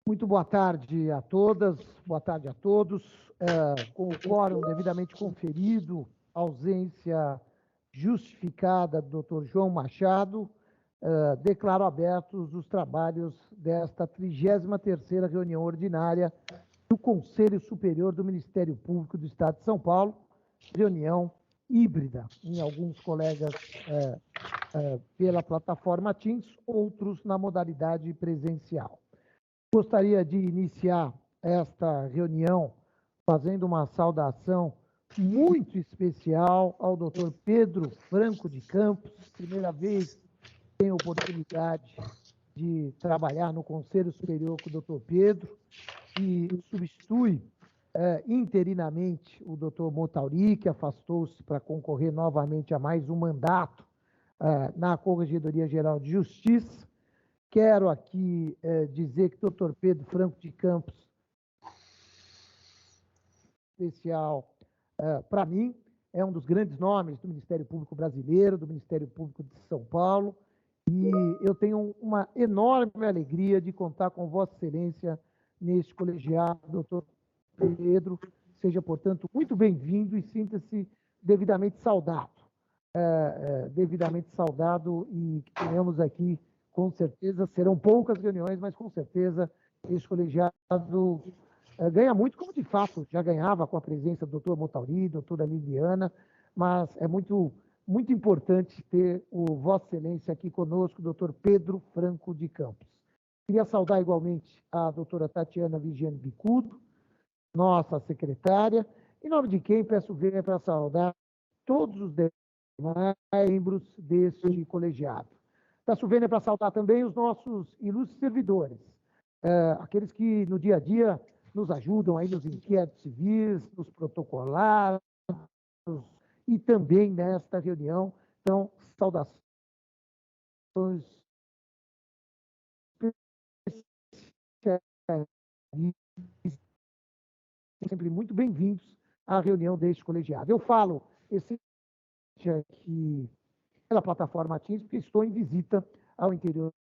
Muito boa tarde a todas, boa tarde a todos. Com o quórum devidamente conferido, ausência justificada do Dr. João Machado, declaro abertos os trabalhos desta 33ª reunião ordinária do Conselho Superior do Ministério Público do Estado de São Paulo, reunião híbrida, em alguns colegas pela plataforma Teams, outros na modalidade presencial. Gostaria de iniciar esta reunião fazendo uma saudação muito especial ao Dr. Pedro Franco de Campos. Primeira vez que tenho oportunidade de trabalhar no Conselho Superior com o Dr. Pedro, que substitui interinamente o Dr. Montauri, que afastou-se para concorrer novamente a mais um mandato na Corregedoria Geral de Justiça. Quero aqui dizer que o Dr. Pedro Franco de Campos, especial para mim, é um dos grandes nomes do Ministério Público brasileiro, do Ministério Público de São Paulo, e eu tenho uma enorme alegria de contar com Vossa Excelência neste colegiado, doutor Pedro. Seja, portanto, muito bem-vindo e sinta-se devidamente saudado. Devidamente saudado e que tenhamos aqui, com certeza, serão poucas reuniões, mas com certeza este colegiado ganha muito, como de fato já ganhava com a presença do doutor Montauri, doutora Liliana, mas é muito importante ter o Vossa Excelência aqui conosco, o doutor Pedro Franco de Campos. Queria saudar igualmente a doutora Tatiana Vigiane Bicudo, nossa secretária, em nome de quem peço ver para saudar todos os membros deste colegiado. Peço vênia para saudar também os nossos ilustres servidores, aqueles que no dia a dia nos ajudam aí nos inquéritos civis, nos protocolados e também nesta reunião. Então, saudações sempre muito bem-vindos à reunião deste colegiado. Eu falo aqui pela plataforma Teams, porque estou em visita ao interior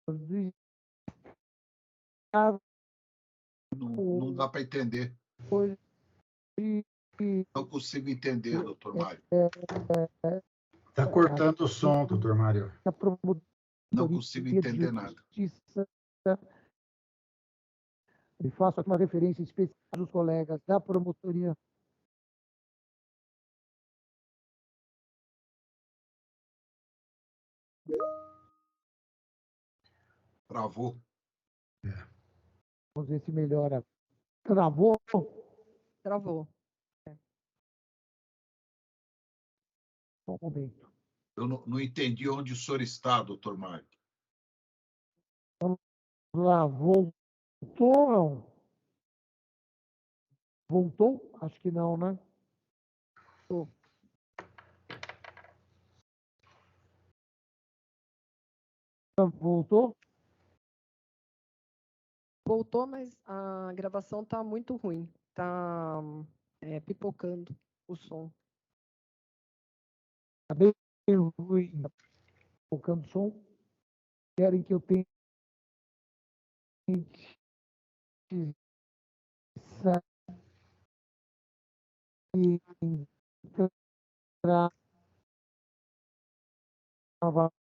do estado. Não dá para entender. Não consigo entender, doutor Mário. Está cortando o som, doutor Mário. Não consigo entender nada. E faço aqui uma referência especial aos colegas da promotoria. Travou. Vamos ver se melhora. Travou? Travou. Só um momento. Eu não entendi onde o senhor está, doutor Mário. Vamos lá, voltou? Voltou? Acho que não, né? Voltou? Voltou, mas a gravação está muito ruim. Está pipocando o som. Está bem ruim. Tocando som. Querem que eu tente sair, entrar novamente.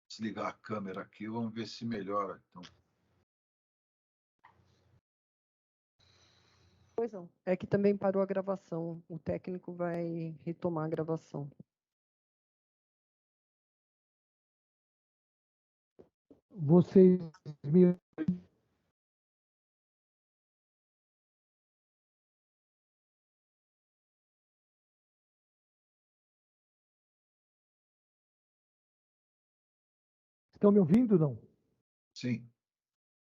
Desligar a câmera aqui, vamos ver se melhora. Então. Pois não. É que também parou a gravação. O técnico vai retomar a gravação. Vocês me estão me ouvindo, não? Sim.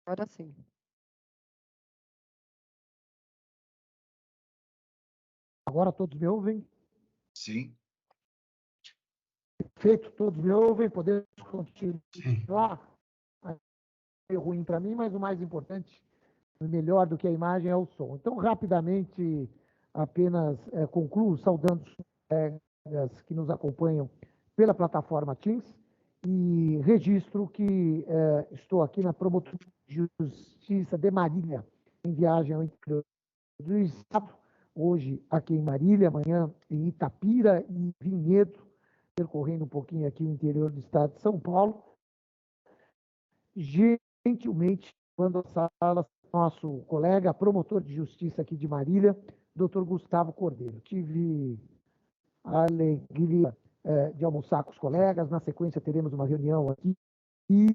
Agora sim. Agora todos me ouvem? Sim. Perfeito, todos me ouvem, podemos Sim. continuar. É ruim para mim, mas o mais importante, melhor do que a imagem, é o som. Então, rapidamente, apenas concluo saudando os colegas que nos acompanham pela plataforma Teams e registro que estou aqui na Promotoria de Justiça de Marília, em viagem ao interior do Estado, hoje aqui em Marília, amanhã em Itapira e Vinhedo, percorrendo um pouquinho aqui o interior do Estado de São Paulo. Gentilmente, quando a sala, nosso colega, promotor de justiça aqui de Marília, doutor Gustavo Cordeiro. Tive a alegria de almoçar com os colegas, na sequência teremos uma reunião aqui e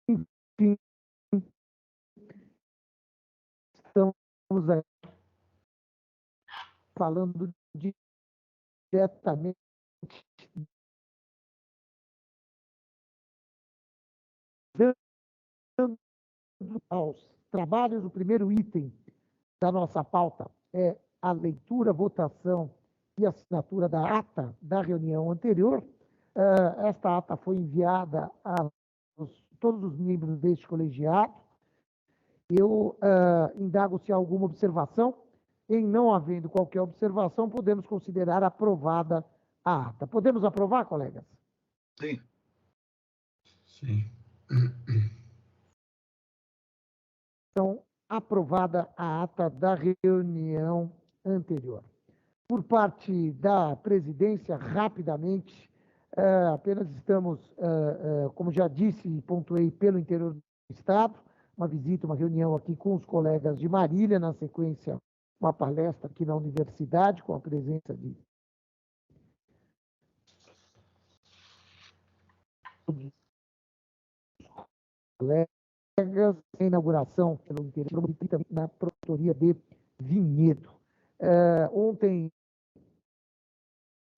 enfim, estamos aí falando diretamente aos trabalhos. O primeiro item da nossa pauta é a leitura, votação e assinatura da ata da reunião anterior. Esta ata foi enviada a todos os membros deste colegiado. Eu indago se há alguma observação. Em não havendo qualquer observação, podemos considerar aprovada a ata. Podemos aprovar, colegas? Sim. Sim. Então, aprovada a ata da reunião anterior. Por parte da presidência, rapidamente, apenas estamos, como já disse e pontuei, pelo interior do Estado, uma visita, uma reunião aqui com os colegas de Marília, na sequência, uma palestra aqui na universidade, com a presença de todos os colegas, a inauguração pelo interior, na promotoria de Vinhedo. Ontem,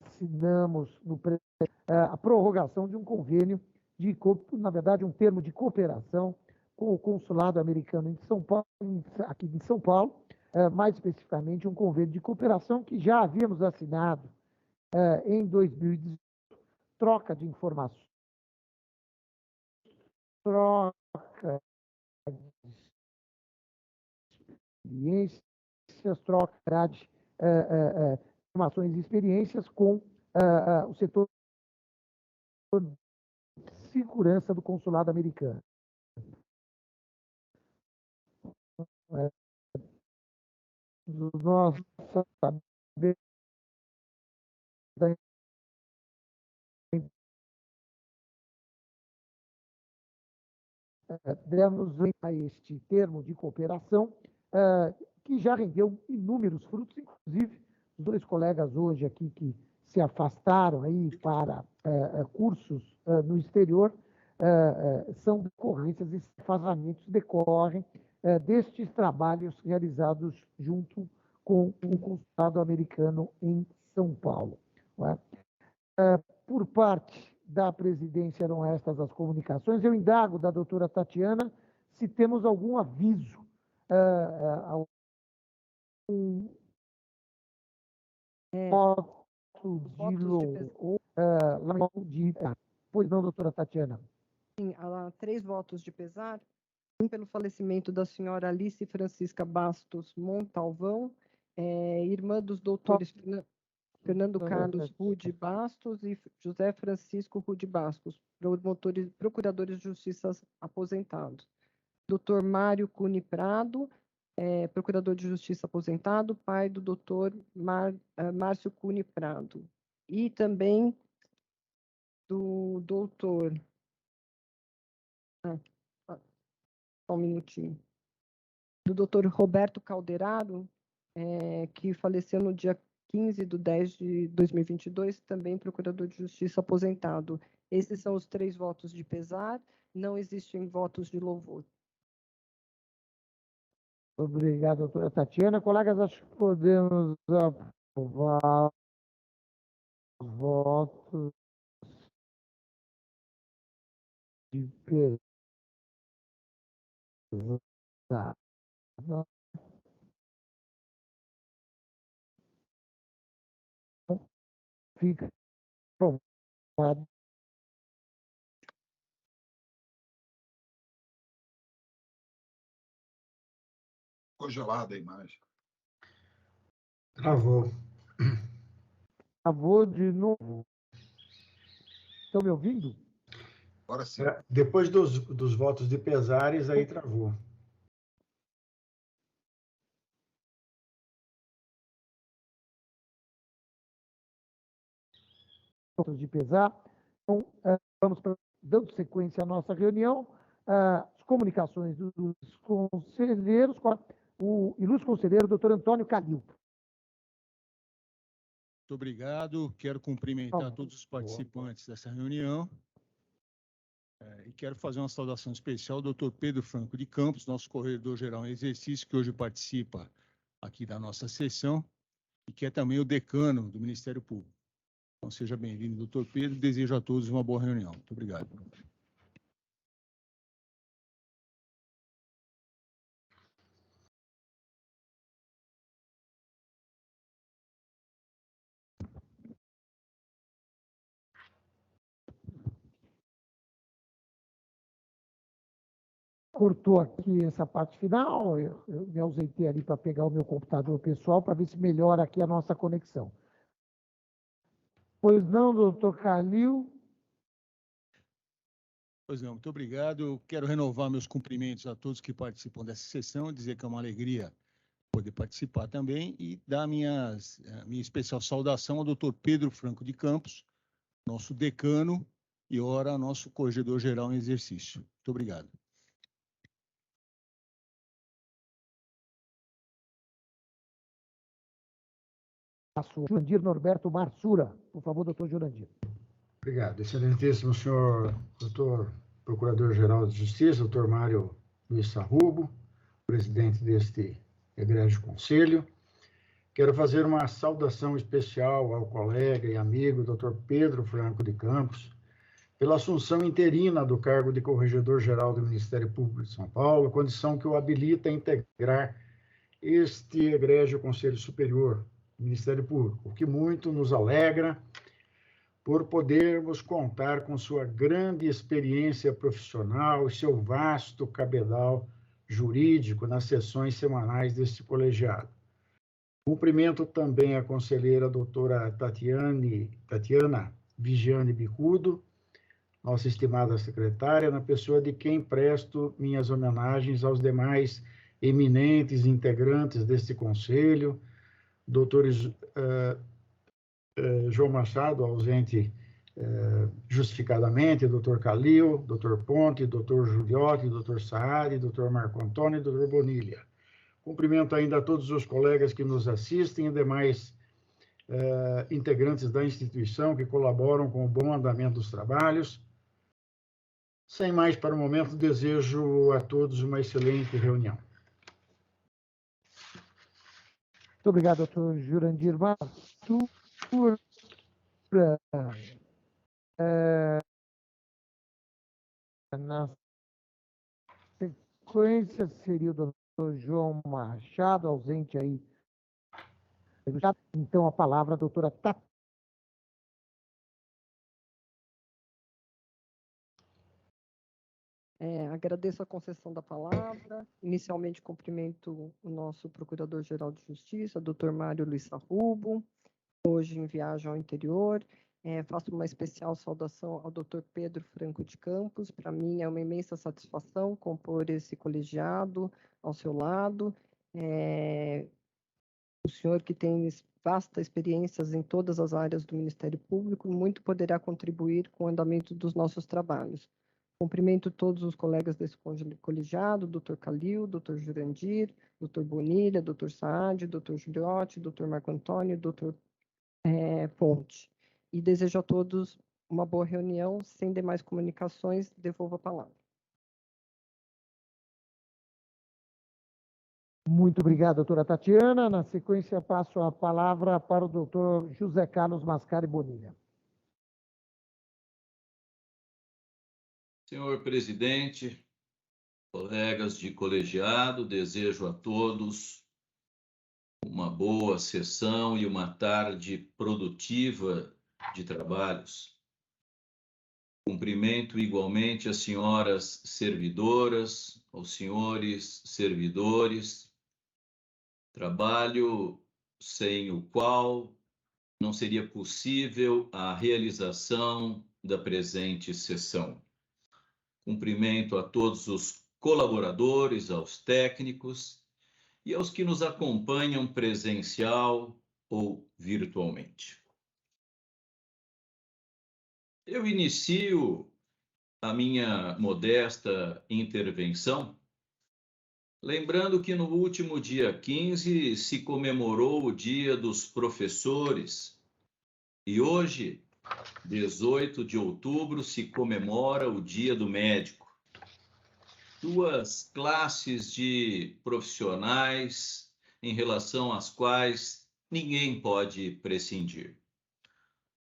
assinamos a prorrogação de um convênio, na verdade, um termo de cooperação com o consulado americano em São Paulo, aqui em São Paulo, mais especificamente um convênio de cooperação que já havíamos assinado em 2018, troca de informações, troca de experiências, troca de informações e experiências com o setor de segurança do consulado americano. Nós sabemos da demos a este termo de cooperação, que já rendeu inúmeros frutos, inclusive os dois colegas hoje aqui que se afastaram aí para cursos no exterior, são decorrências, esses afastamentos decorrem destes trabalhos realizados junto com o consulado americano em São Paulo. Não é? Por parte da presidência, eram estas as comunicações. Eu indago da doutora Tatiana se temos algum aviso, algum voto de Pois não, doutora Tatiana? Sim, há 3 votos de pesar. Um pelo falecimento da senhora Alice Francisca Bastos Montalvão, irmã dos doutores Fernando Carlos Rude Bastos e José Francisco Rude Bastos, procuradores de justiça aposentados. Doutor Mário Cune Prado, procurador de justiça aposentado, pai do doutor Márcio Cune Prado. E também do doutor... só um minutinho. Do doutor Roberto Calderaro, que faleceu no dia 15 de 10 de 2022, também procurador de justiça aposentado. Esses são os 3 votos de pesar, não existem votos de louvor. Obrigado, doutora Tatiana. Colegas, acho que podemos aprovar os votos de pesar. Tá. Fica aprovado. Congelada a imagem. Travou. Travou de novo. Estão me ouvindo? Agora sim. Depois dos votos de pesares, aí travou. De pesar. Então, vamos dando sequência à nossa reunião. As comunicações dos conselheiros, com o ilustre conselheiro, doutor Antônio Calil. Muito obrigado. Quero cumprimentar todos os participantes dessa reunião. E quero fazer uma saudação especial ao doutor Pedro Franco de Campos, nosso corregedor-geral em exercício, que hoje participa aqui da nossa sessão, e que é também o decano do Ministério Público. Então, seja bem-vindo, doutor Pedro. Desejo a todos uma boa reunião. Muito obrigado. Cortou aqui essa parte final, eu me ausentei ali para pegar o meu computador pessoal para ver se melhora aqui a nossa conexão. Pois não, doutor Calil? Pois não, muito obrigado. Eu quero renovar meus cumprimentos a todos que participam dessa sessão, dizer que é uma alegria poder participar também e dar minha especial saudação ao doutor Pedro Franco de Campos, nosso decano e ora nosso corregedor-geral em exercício. Muito obrigado. Jurandir Norberto Marsura. Por favor, doutor Jurandir. Obrigado. Excelentíssimo senhor doutor Procurador-Geral de Justiça, doutor Mário Luiz Sarrubo, presidente deste egrégio conselho. Quero fazer uma saudação especial ao colega e amigo doutor Pedro Franco de Campos, pela assunção interina do cargo de Corregedor-Geral do Ministério Público de São Paulo, condição que o habilita a integrar este egrégio Conselho Superior do Ministério Público, o que muito nos alegra por podermos contar com sua grande experiência profissional e seu vasto cabedal jurídico nas sessões semanais deste colegiado. Cumprimento também a conselheira doutora Tatiana Vigiane Bicudo, nossa estimada secretária, na pessoa de quem presto minhas homenagens aos demais eminentes integrantes deste conselho, doutores João Machado, ausente justificadamente, doutor Calil, doutor Ponte, doutor Juliotti, doutor Saad, doutor Marco Antônio e doutor Bonilha. Cumprimento ainda a todos os colegas que nos assistem e demais integrantes da instituição que colaboram com o bom andamento dos trabalhos. Sem mais para o momento, desejo a todos uma excelente reunião. Muito obrigado, doutor Jurandir Marsura. Na sequência, seria o doutor João Machado, ausente aí. Então, a palavra a doutora Tatiana. Agradeço a concessão da palavra. Inicialmente, cumprimento o nosso Procurador-Geral de Justiça, doutor Mário Luiz Sarrubo, hoje em viagem ao interior. Faço uma especial saudação ao doutor Pedro Franco de Campos. Para mim é uma imensa satisfação compor esse colegiado ao seu lado. O senhor que tem vasta experiências em todas as áreas do Ministério Público, muito poderá contribuir com o andamento dos nossos trabalhos. Cumprimento todos os colegas desse colegiado, doutor Calil, doutor Jurandir, doutor Bonilha, doutor Saad, doutor Juliotti, doutor Marco Antônio, doutor Ponte. E desejo a todos uma boa reunião. Sem demais comunicações, devolvo a palavra. Muito obrigado, doutora Tatiana. Na sequência, passo a palavra para o doutor José Carlos Mascari Bonilha. Senhor presidente, colegas de colegiado, desejo a todos uma boa sessão e uma tarde produtiva de trabalhos. Cumprimento igualmente as senhoras servidoras, aos senhores servidores, trabalho sem o qual não seria possível a realização da presente sessão. Cumprimento a todos os colaboradores, aos técnicos e aos que nos acompanham presencial ou virtualmente. Eu inicio a minha modesta intervenção lembrando que no último dia 15 se comemorou o Dia dos Professores e hoje, 18 de outubro, se comemora o Dia do Médico. Duas classes de profissionais em relação às quais ninguém pode prescindir.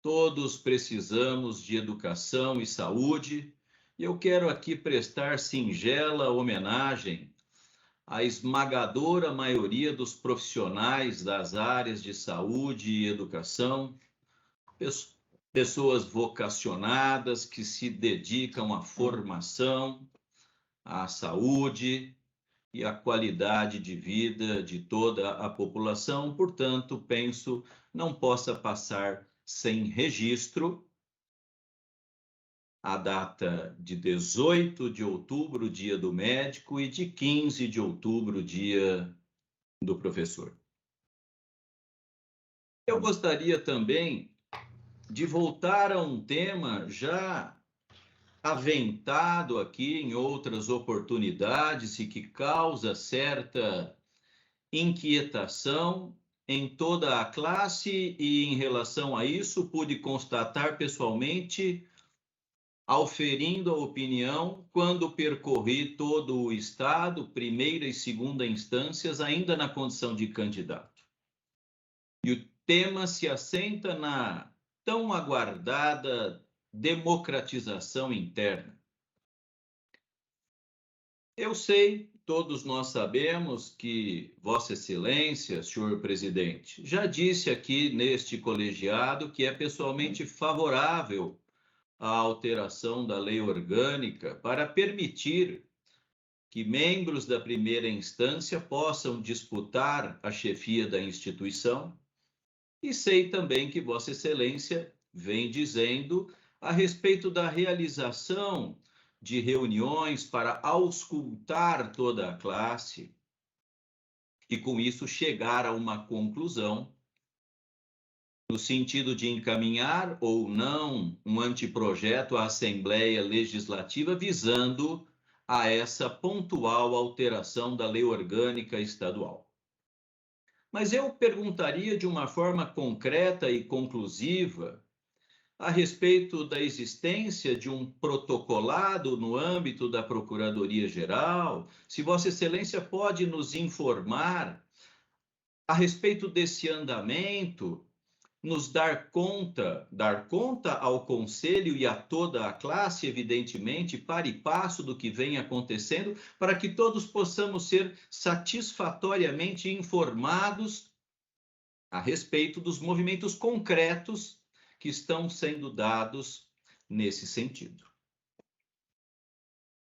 Todos precisamos de educação e saúde, e eu quero aqui prestar singela homenagem à esmagadora maioria dos profissionais das áreas de saúde e educação, pessoas vocacionadas que se dedicam à formação, à saúde e à qualidade de vida de toda a população. Portanto, penso, não possa passar sem registro a data de 18 de outubro, Dia do Médico, e de 15 de outubro, Dia do Professor. Eu gostaria também de voltar a um tema já aventado aqui em outras oportunidades e que causa certa inquietação em toda a classe, e em relação a isso pude constatar pessoalmente, auferindo a opinião, quando percorri todo o estado, primeira e segunda instâncias, ainda na condição de candidato. E o tema se assenta na tão aguardada democratização interna. Eu sei, todos nós sabemos que Vossa Excelência, senhor presidente, já disse aqui neste colegiado que é pessoalmente favorável à alteração da lei orgânica para permitir que membros da primeira instância possam disputar a chefia da instituição. E sei também que Vossa Excelência vem dizendo a respeito da realização de reuniões para auscultar toda a classe e, com isso, chegar a uma conclusão no sentido de encaminhar ou não um anteprojeto à Assembleia Legislativa visando a essa pontual alteração da lei orgânica estadual. Mas eu perguntaria de uma forma concreta e conclusiva a respeito da existência de um protocolado no âmbito da Procuradoria-Geral, se Vossa Excelência pode nos informar a respeito desse andamento, nos dar conta ao Conselho e a toda a classe, evidentemente, para e passo do que vem acontecendo, para que todos possamos ser satisfatoriamente informados a respeito dos movimentos concretos que estão sendo dados nesse sentido.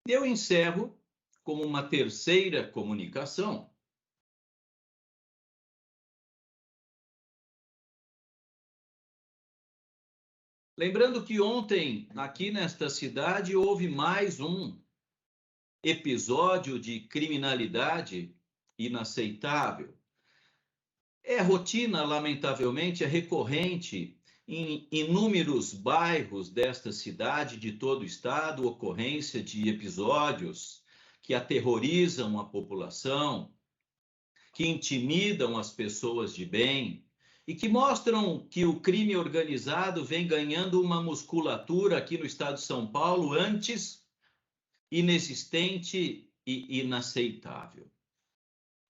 Eu encerro como uma terceira comunicação. Lembrando que ontem, aqui nesta cidade, houve mais um episódio de criminalidade inaceitável. É rotina, lamentavelmente, é recorrente em inúmeros bairros desta cidade, de todo o estado, ocorrência de episódios que aterrorizam a população, que intimidam as pessoas de bem e que mostram que o crime organizado vem ganhando uma musculatura aqui no estado de São Paulo antes inexistente e inaceitável.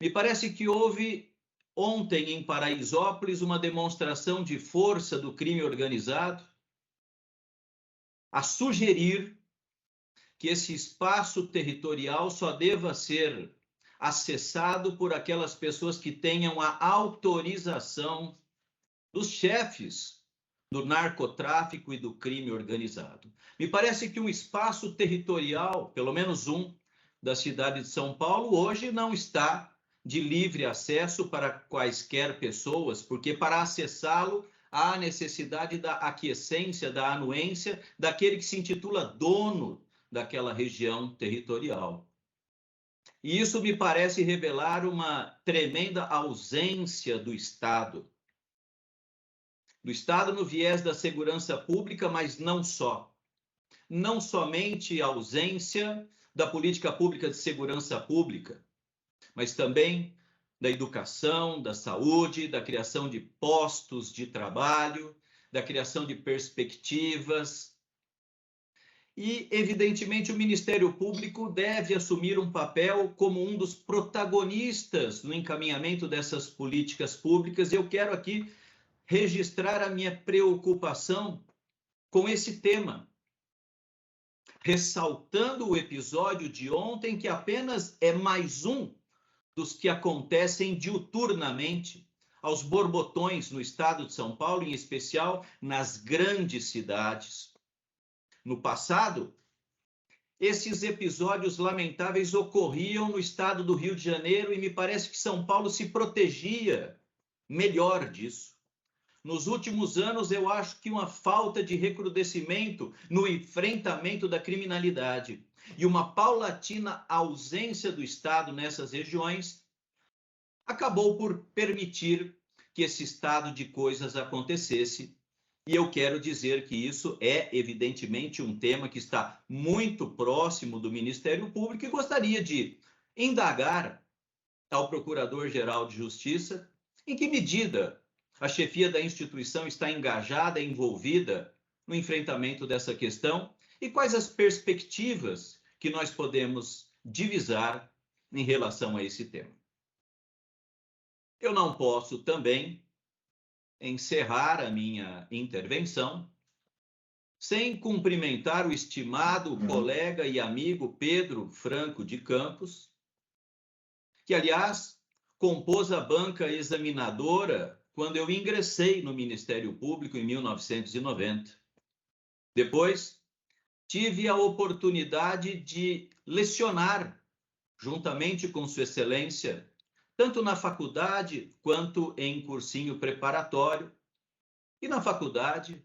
Me parece que houve ontem, em Paraisópolis, uma demonstração de força do crime organizado a sugerir que esse espaço territorial só deva ser acessado por aquelas pessoas que tenham a autorização dos chefes do narcotráfico e do crime organizado. Me parece que um espaço territorial, pelo menos um, da cidade de São Paulo, hoje não está de livre acesso para quaisquer pessoas, porque para acessá-lo há a necessidade da aquiescência, da anuência daquele que se intitula dono daquela região territorial. E isso me parece revelar uma tremenda ausência do Estado. Do Estado no viés da segurança pública, mas não só. Não somente a ausência da política pública de segurança pública, mas também da educação, da saúde, da criação de postos de trabalho, da criação de perspectivas. E, evidentemente, o Ministério Público deve assumir um papel como um dos protagonistas no encaminhamento dessas políticas públicas. Eu quero aqui registrar a minha preocupação com esse tema, ressaltando o episódio de ontem, que apenas é mais um dos que acontecem diuturnamente aos borbotões no estado de São Paulo, em especial nas grandes cidades. No passado, esses episódios lamentáveis ocorriam no estado do Rio de Janeiro e me parece que São Paulo se protegia melhor disso. Nos últimos anos, eu acho que uma falta de recrudescimento no enfrentamento da criminalidade e uma paulatina ausência do Estado nessas regiões acabou por permitir que esse estado de coisas acontecesse. E eu quero dizer que isso é, evidentemente, um tema que está muito próximo do Ministério Público e gostaria de indagar ao Procurador-Geral de Justiça em que medida a chefia da instituição está engajada e envolvida no enfrentamento dessa questão e quais as perspectivas que nós podemos divisar em relação a esse tema. Eu não posso também encerrar a minha intervenção sem cumprimentar o estimado colega e amigo Pedro Franco de Campos, que, aliás, compôs a banca examinadora quando eu ingressei no Ministério Público em 1990. Depois, tive a oportunidade de lecionar, juntamente com Sua Excelência, tanto na faculdade quanto em cursinho preparatório. E na faculdade,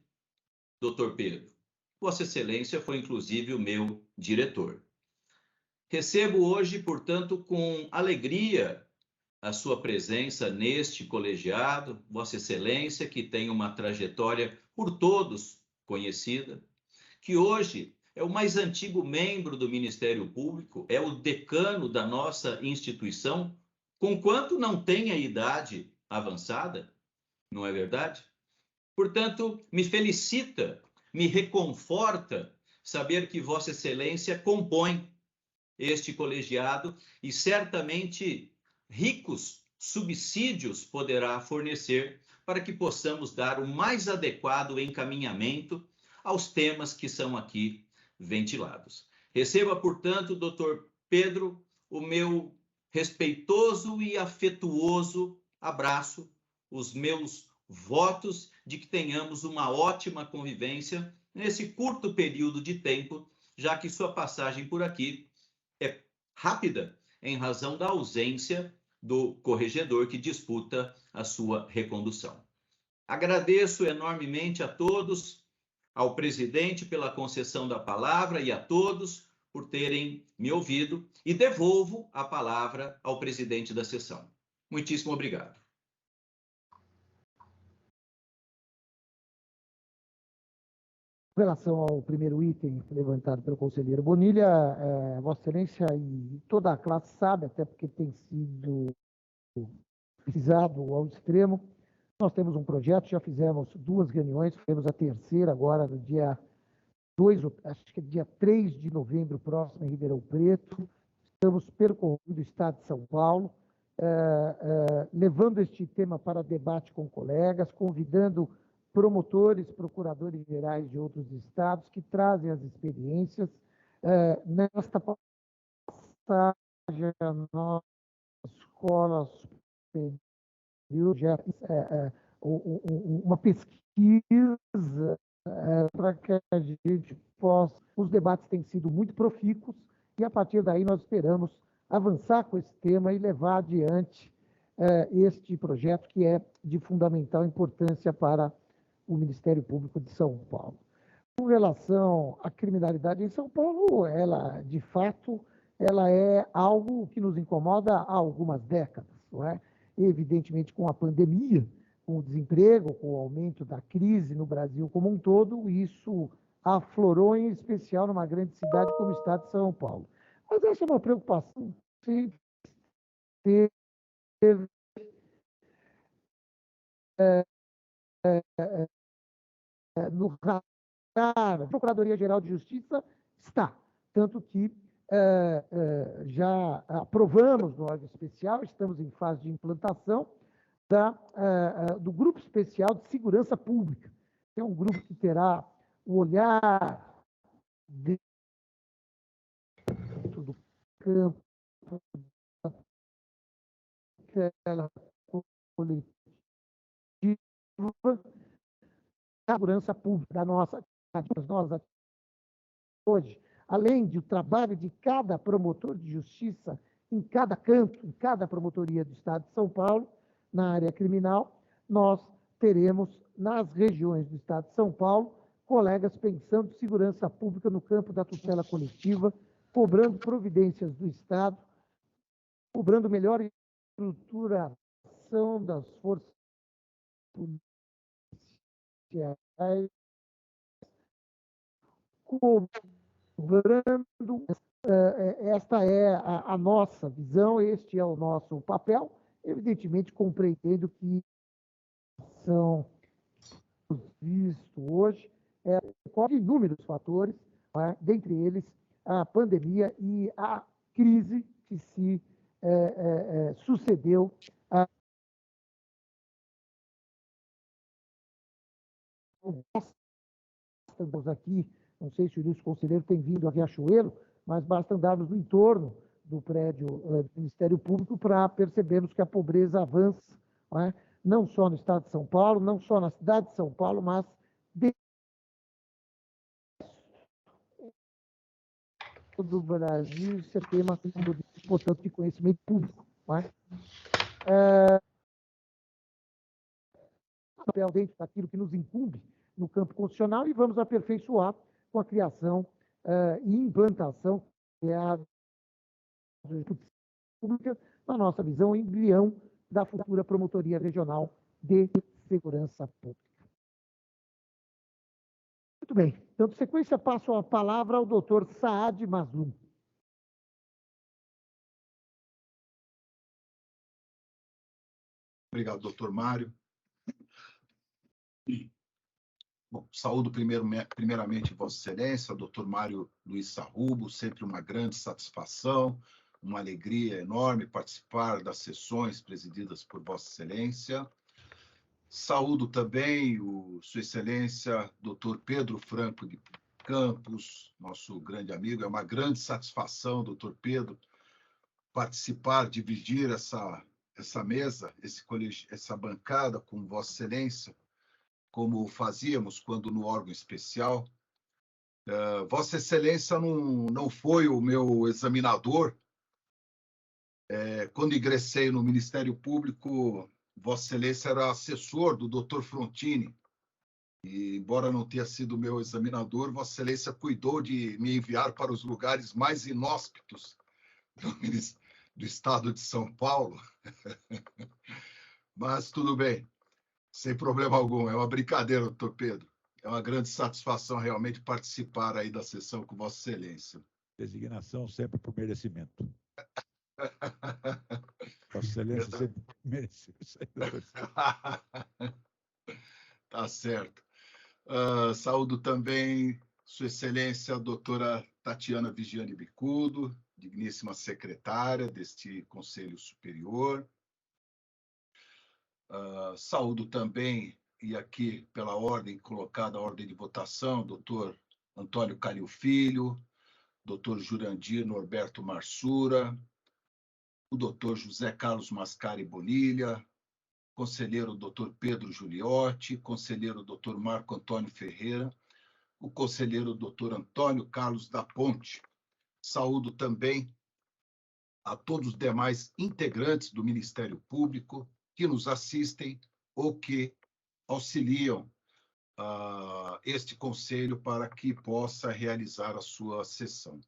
Dr. Pedro, Vossa Excelência foi inclusive o meu diretor. Recebo hoje, portanto, com alegria a sua presença neste colegiado, Vossa Excelência, que tem uma trajetória por todos conhecida, que hoje é o mais antigo membro do Ministério Público, é o decano da nossa instituição, conquanto não tenha idade avançada, não é verdade? Portanto, me felicita, me reconforta saber que Vossa Excelência compõe este colegiado e certamente ricos subsídios poderá fornecer para que possamos dar o mais adequado encaminhamento aos temas que são aqui ventilados. Receba, portanto, Dr. Pedro, o meu respeitoso e afetuoso abraço, os meus votos de que tenhamos uma ótima convivência nesse curto período de tempo, já que sua passagem por aqui é rápida em razão da ausência do corregedor que disputa a sua recondução. Agradeço enormemente a todos, ao presidente pela concessão da palavra e a todos por terem me ouvido e devolvo a palavra ao presidente da sessão. Muitíssimo obrigado. Com relação ao primeiro item levantado pelo conselheiro Bonilha, Vossa Excelência e toda a classe sabe, até porque tem sido precisado ao extremo, nós temos um projeto, já fizemos 2 reuniões, fizemos a terceira agora no dia 2, acho que é dia 3 de novembro próximo em Ribeirão Preto. Estamos percorrendo o estado de São Paulo, levando este tema para debate com colegas, convidando promotores, procuradores gerais de outros estados que trazem as experiências, nesta passagem a nossa escola superior, uma pesquisa para que a gente possa... Os debates têm sido muito profícuos e, a partir daí, nós esperamos avançar com esse tema e levar adiante este projeto que é de fundamental importância para o Ministério Público de São Paulo. Com relação à criminalidade em São Paulo, ela, de fato, ela é algo que nos incomoda há algumas décadas, não é? Evidentemente, com a pandemia, com o desemprego, com o aumento da crise no Brasil como um todo, isso aflorou, em especial numa grande cidade como o estado de São Paulo. Mas essa é uma preocupação que teve no radar. A Procuradoria-Geral de Justiça está, tanto que já aprovamos no órgão especial, estamos em fase de implantação do Grupo Especial de Segurança Pública, que é um grupo que terá o olhar dentro do campo daquela coletiva da segurança pública, das nossas hoje, além do trabalho de cada promotor de justiça em cada canto, em cada promotoria do Estado de São Paulo, na área criminal, nós teremos nas regiões do Estado de São Paulo colegas pensando em segurança pública no campo da tutela coletiva, cobrando providências do Estado, cobrando melhor estruturação das forças policiais, cobrando. Esta é a nossa visão, este é o nosso papel, evidentemente compreendendo que são visto hoje ocorre inúmeros fatores, dentre eles a pandemia e a crise que se sucedeu Estamos aqui, não sei se o Ilustro Conselheiro tem vindo a Riachuelo, mas basta andarmos no entorno do prédio do Ministério Público para percebermos que a pobreza avança, não só no estado de São Paulo, não só na cidade de São Paulo, mas do Brasil. Isso é tema, portanto, de conhecimento público. Papel dentro daquilo que nos incumbe no campo constitucional e vamos aperfeiçoar com a criação e implantação que é a pública, na nossa visão, embrião da futura Promotoria Regional de Segurança Pública. Muito bem. Então, de sequência, passo a palavra ao doutor Saad Mazlum. Obrigado, doutor Mário. Bom, saúdo primeiramente Vossa Excelência, doutor Mário Luiz Sarrubo, sempre uma grande satisfação, uma alegria enorme participar das sessões presididas por Vossa Excelência. Saúdo também Sua Excelência, doutor Pedro Franco de Campos, nosso grande amigo. É uma grande satisfação, doutor Pedro, participar, dividir essa mesa, essa bancada com Vossa Excelência, como fazíamos quando no órgão especial. Vossa Excelência não foi o meu examinador. Quando ingressei no Ministério Público, Vossa Excelência era assessor do Dr. Frontini. E, embora não tenha sido meu examinador, Vossa Excelência cuidou de me enviar para os lugares mais inóspitos do Estado de São Paulo. Mas tudo bem. Sem problema algum, é uma brincadeira, doutor Pedro. É uma grande satisfação realmente participar aí da sessão com Vossa Excelência. Designação sempre por merecimento. Vossa Excelência sempre mereceu isso aí. Tá certo. Saúdo também Sua Excelência, a doutora Tatiana Vigiane Bicudo, digníssima secretária deste Conselho Superior. Saúdo também, e aqui pela ordem colocada, a ordem de votação, doutor Antônio Calil Filho, Dr. Jurandir Norberto Marsura, o Dr. José Carlos Mascari Bonilha, conselheiro Dr. Pedro Giuliotti, conselheiro Dr. Marco Antônio Ferreira, o conselheiro Dr. Antônio Carlos da Ponte. Saúdo também a todos os demais integrantes do Ministério Público que nos assistem ou que auxiliam este conselho para que possa realizar a sua sessão.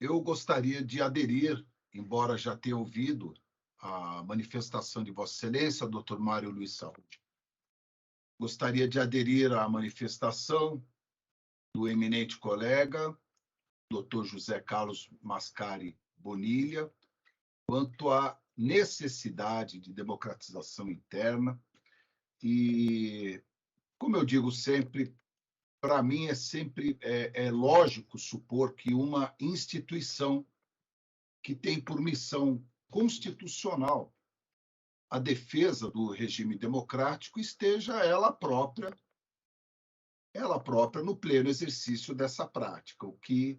Eu gostaria de aderir, embora já tenha ouvido a manifestação de Vossa Excelência, Dr. Mário Luiz Saúde. Gostaria de aderir à manifestação do eminente colega, Dr. José Carlos Mascari Bonilha, quanto à necessidade de democratização interna. E, como eu digo sempre, para mim é lógico supor que uma instituição que tem por missão constitucional a defesa do regime democrático esteja ela própria no pleno exercício dessa prática, o que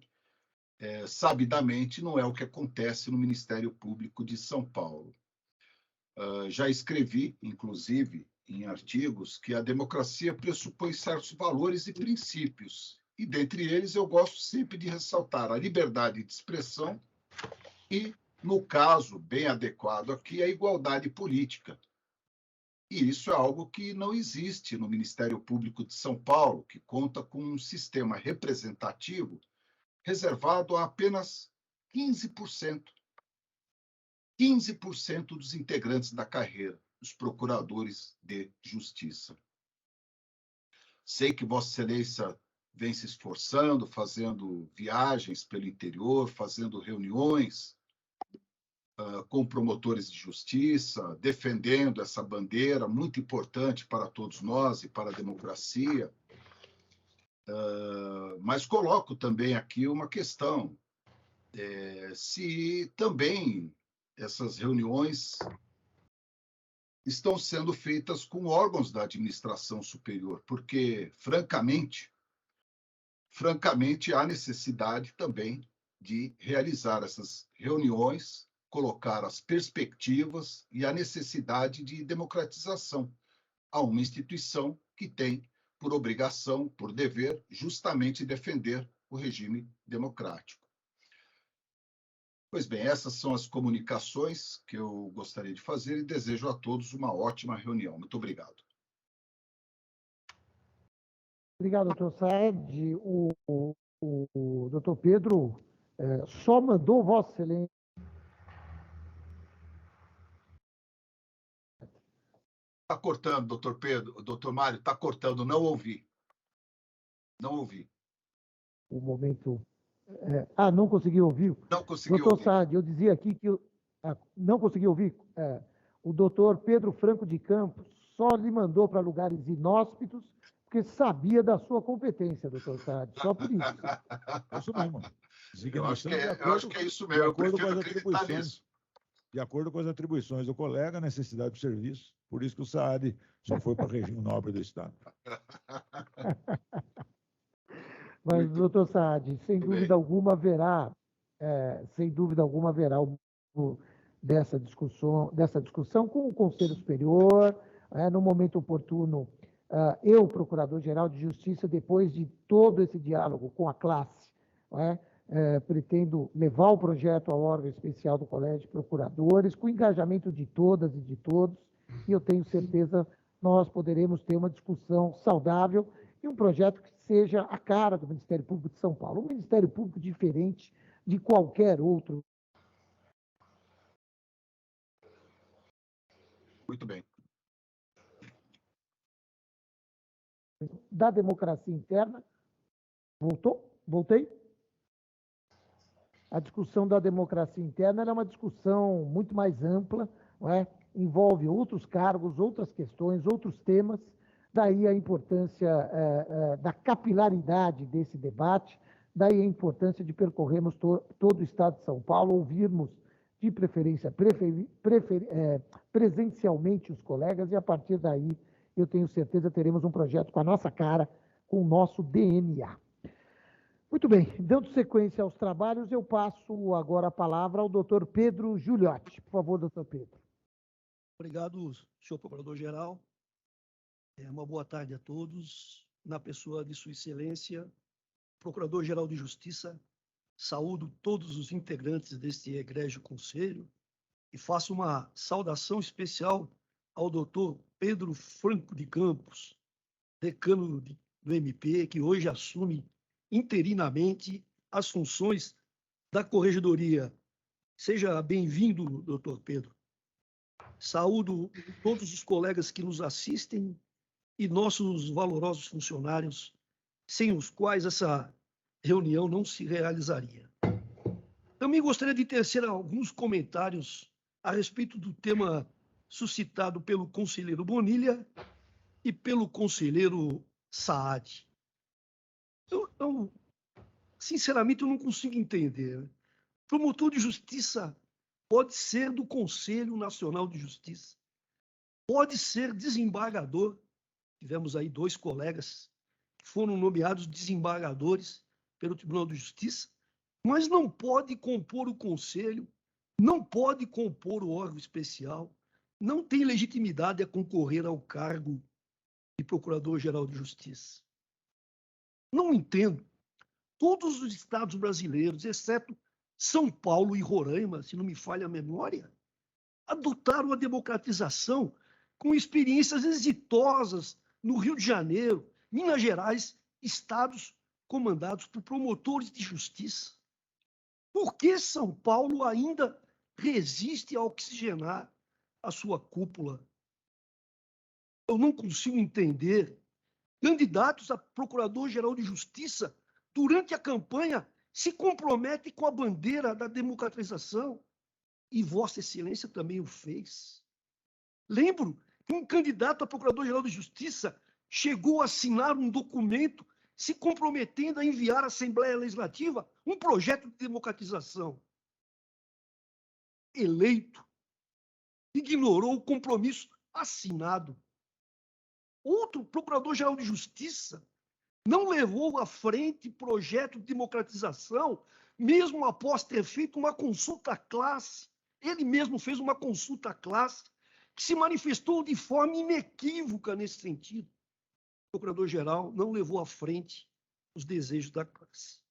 sabidamente não é o que acontece no Ministério Público de São Paulo. Já escrevi, inclusive, em artigos, que a democracia pressupõe certos valores e princípios, e dentre eles eu gosto sempre de ressaltar a liberdade de expressão e, no caso bem adequado aqui, a igualdade política. E isso é algo que não existe no Ministério Público de São Paulo, que conta com um sistema representativo reservado a apenas 15%. 15% dos integrantes da carreira, os procuradores de justiça. Sei que Vossa Excelência vem se esforçando, fazendo viagens pelo interior, fazendo reuniões com promotores de justiça, defendendo essa bandeira muito importante para todos nós e para a democracia. Mas coloco também aqui uma questão. Se também essas reuniões estão sendo feitas com órgãos da administração superior, porque, francamente, há necessidade também de realizar essas reuniões, colocar as perspectivas e a necessidade de democratização a uma instituição que tem por obrigação, por dever, justamente defender o regime democrático. Pois bem, essas são as comunicações que eu gostaria de fazer e desejo a todos uma ótima reunião. Muito obrigado. Obrigado, doutor Saed. O doutor Pedro só mandou Vossa Excelência. Está cortando, doutor Pedro, doutor Mário, está cortando, não ouvi. Não ouvi. O momento... não consegui ouvir? Não consegui doutor ouvir. Saad, eu dizia aqui que... não consegui ouvir? O doutor Pedro Franco de Campos só lhe mandou para lugares inóspitos porque sabia da sua competência, doutor Saad, só por isso. Isso mesmo. Eu acho que é isso mesmo, eu prefiro acreditar nisso. De acordo com as atribuições do colega, a necessidade do serviço, por isso que o Saad só foi para o regime nobre do Estado. Mas, doutor Saad, sem dúvida alguma haverá dessa discussão com o Conselho Superior, no momento oportuno, eu, Procurador-Geral de Justiça, depois de todo esse diálogo com a classe, pretendo levar o projeto ao órgão especial do Colégio de Procuradores, com o engajamento de todas e de todos, e eu tenho certeza nós poderemos ter uma discussão saudável e um projeto que seja a cara do Ministério Público de São Paulo, um Ministério Público diferente de qualquer outro. Muito bem. Da democracia interna. Voltei? A discussão da democracia interna é uma discussão muito mais ampla, não é? Envolve outros cargos, outras questões, outros temas, daí a importância da capilaridade desse debate, daí a importância de percorrermos todo o Estado de São Paulo, ouvirmos de preferência presencialmente os colegas, e a partir daí eu tenho certeza teremos um projeto com a nossa cara, com o nosso DNA. Muito bem, dando sequência aos trabalhos, eu passo agora a palavra ao doutor Pedro Giuliotti. Por favor, doutor Pedro. Obrigado, senhor Procurador-Geral. Uma boa tarde a todos. Na pessoa de Sua Excelência, Procurador-Geral de Justiça, saúdo todos os integrantes deste egrégio conselho e faço uma saudação especial ao doutor Pedro Franco de Campos, decano do MP, que hoje assume interinamente as funções da Corregedoria. Seja bem-vindo, doutor Pedro. Saúdo todos os colegas que nos assistem e nossos valorosos funcionários, sem os quais essa reunião não se realizaria. Também gostaria de tecer alguns comentários a respeito do tema suscitado pelo conselheiro Bonilha e pelo conselheiro Saad. Sinceramente, eu não consigo entender. Promotor de justiça pode ser do Conselho Nacional de Justiça, pode ser desembargador. Tivemos aí 2 colegas que foram nomeados desembargadores pelo Tribunal de Justiça, mas não pode compor o conselho, não pode compor o órgão especial, não tem legitimidade a concorrer ao cargo de Procurador-Geral de Justiça. Não entendo. Todos os estados brasileiros, exceto São Paulo e Roraima, se não me falha a memória, adotaram a democratização com experiências exitosas no Rio de Janeiro, Minas Gerais, estados comandados por promotores de justiça. Por que São Paulo ainda resiste a oxigenar a sua cúpula? Eu não consigo entender. Candidatos a Procurador-Geral de Justiça, durante a campanha, se comprometem com a bandeira da democratização. E Vossa Excelência também o fez. Lembro que um candidato a Procurador-Geral de Justiça chegou a assinar um documento se comprometendo a enviar à Assembleia Legislativa um projeto de democratização. Eleito, ignorou o compromisso assinado. Outro Procurador-Geral de Justiça não levou à frente projeto de democratização, mesmo após ter feito uma consulta à classe. Ele mesmo fez uma consulta à classe, que se manifestou de forma inequívoca nesse sentido. O Procurador-Geral não levou à frente os desejos da classe.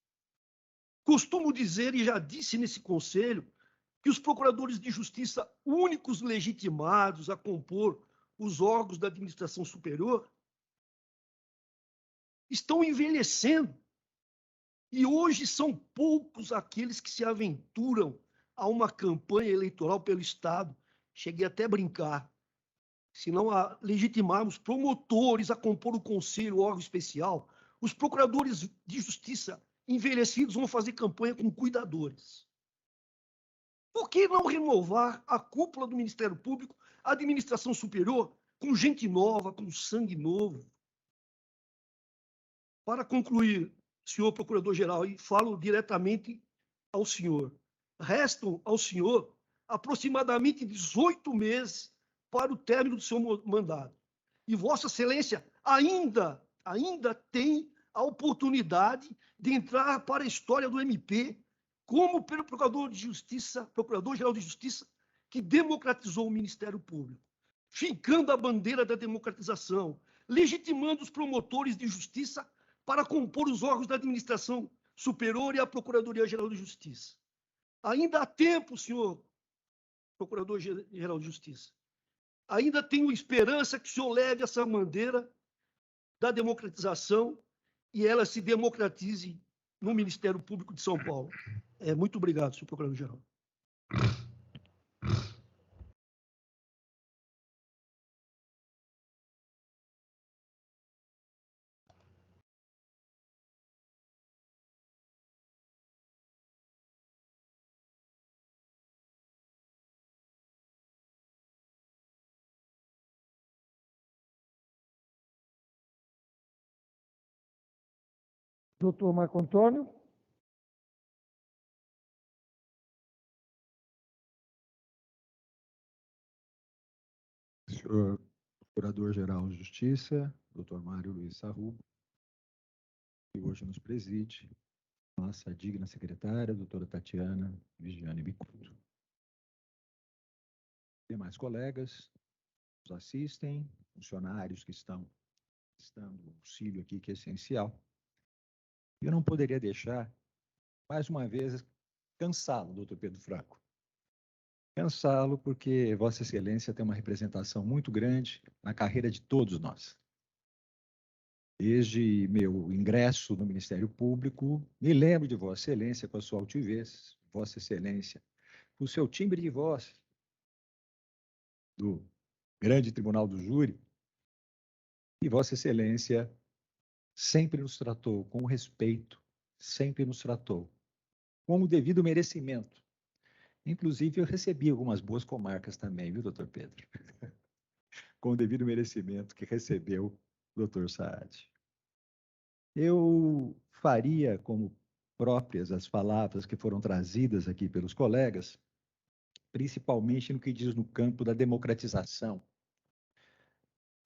Costumo dizer, e já disse nesse conselho, que os procuradores de justiça únicos legitimados a compor os órgãos da administração superior estão envelhecendo. E hoje são poucos aqueles que se aventuram a uma campanha eleitoral pelo Estado. Cheguei até a brincar. Se não legitimarmos promotores a compor o conselho, o órgão especial, os procuradores de justiça envelhecidos vão fazer campanha com cuidadores. Por que não renovar a cúpula do Ministério Público, a administração superior, com gente nova, com sangue novo? Para concluir, senhor Procurador-Geral, e falo diretamente ao senhor, restam ao senhor aproximadamente 18 meses para o término do seu mandato. E Vossa Excelência ainda tem a oportunidade de entrar para a história do MP como pelo Procurador-Geral de Justiça, que democratizou o Ministério Público, fincando a bandeira da democratização, legitimando os promotores de justiça para compor os órgãos da administração superior e a Procuradoria-Geral de Justiça. Ainda há tempo, senhor Procurador-Geral de Justiça. Ainda tenho esperança que o senhor leve essa bandeira da democratização e ela se democratize no Ministério Público de São Paulo. Muito obrigado, senhor Procurador-Geral. Doutor Marco Antônio. Senhor Procurador-Geral de Justiça, doutor Mário Luiz Sarrubo, que hoje nos preside, nossa digna secretária, doutora Tatiana Vigiane Bicudo. Demais colegas nos assistem, funcionários que estão prestando auxílio aqui, que é essencial. Eu não poderia deixar, mais uma vez, cansá-lo, doutor Pedro Franco. Cansá-lo porque Vossa Excelência tem uma representação muito grande na carreira de todos nós. Desde meu ingresso no Ministério Público, me lembro de Vossa Excelência com a sua altivez, Vossa Excelência, com o seu timbre de voz do grande Tribunal do Júri, e Vossa Excelência sempre nos tratou com respeito, sempre nos tratou com o devido merecimento. Inclusive, eu recebi algumas boas comarcas também, viu, doutor Pedro? Com o devido merecimento que recebeu o doutor Saad. Eu faria como próprias as palavras que foram trazidas aqui pelos colegas, principalmente no que diz no campo da democratização.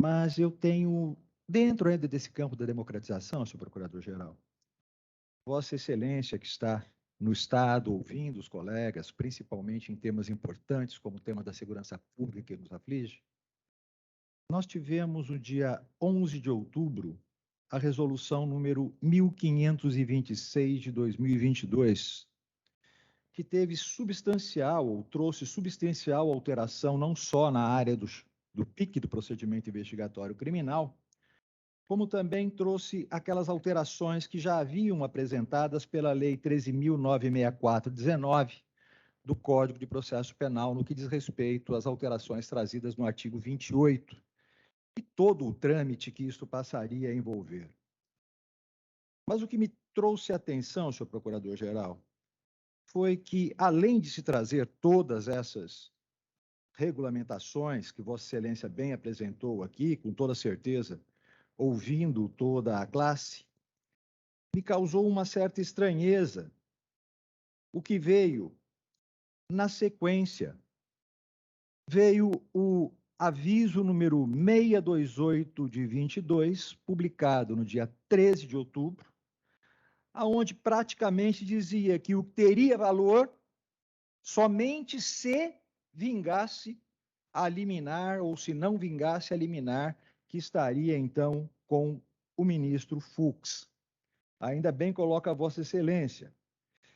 Mas eu tenho, dentro ainda desse campo da democratização, senhor Procurador-Geral, Vossa Excelência que está no Estado, ouvindo os colegas, principalmente em temas importantes, como o tema da segurança pública que nos aflige, nós tivemos no dia 11 de outubro a resolução número 1526 de 2022, que teve substancial, ou trouxe substancial alteração não só na área do PIC, do procedimento investigatório criminal, como também trouxe aquelas alterações que já haviam apresentadas pela Lei 13.964/19 do Código de Processo Penal, no que diz respeito às alterações trazidas no artigo 28, e todo o trâmite que isto passaria a envolver. Mas o que me trouxe a atenção, senhor Procurador-Geral, foi que, além de se trazer todas essas regulamentações que Vossa Excelência bem apresentou aqui, com toda certeza, ouvindo toda a classe, me causou uma certa estranheza o que veio na sequência. Veio o aviso número 628 de 22, publicado no dia 13 de outubro, aonde praticamente dizia que o teria valor somente se vingasse a liminar, ou se não vingasse a liminar, que estaria, então, com o ministro Fux. Ainda bem coloca a Vossa Excelência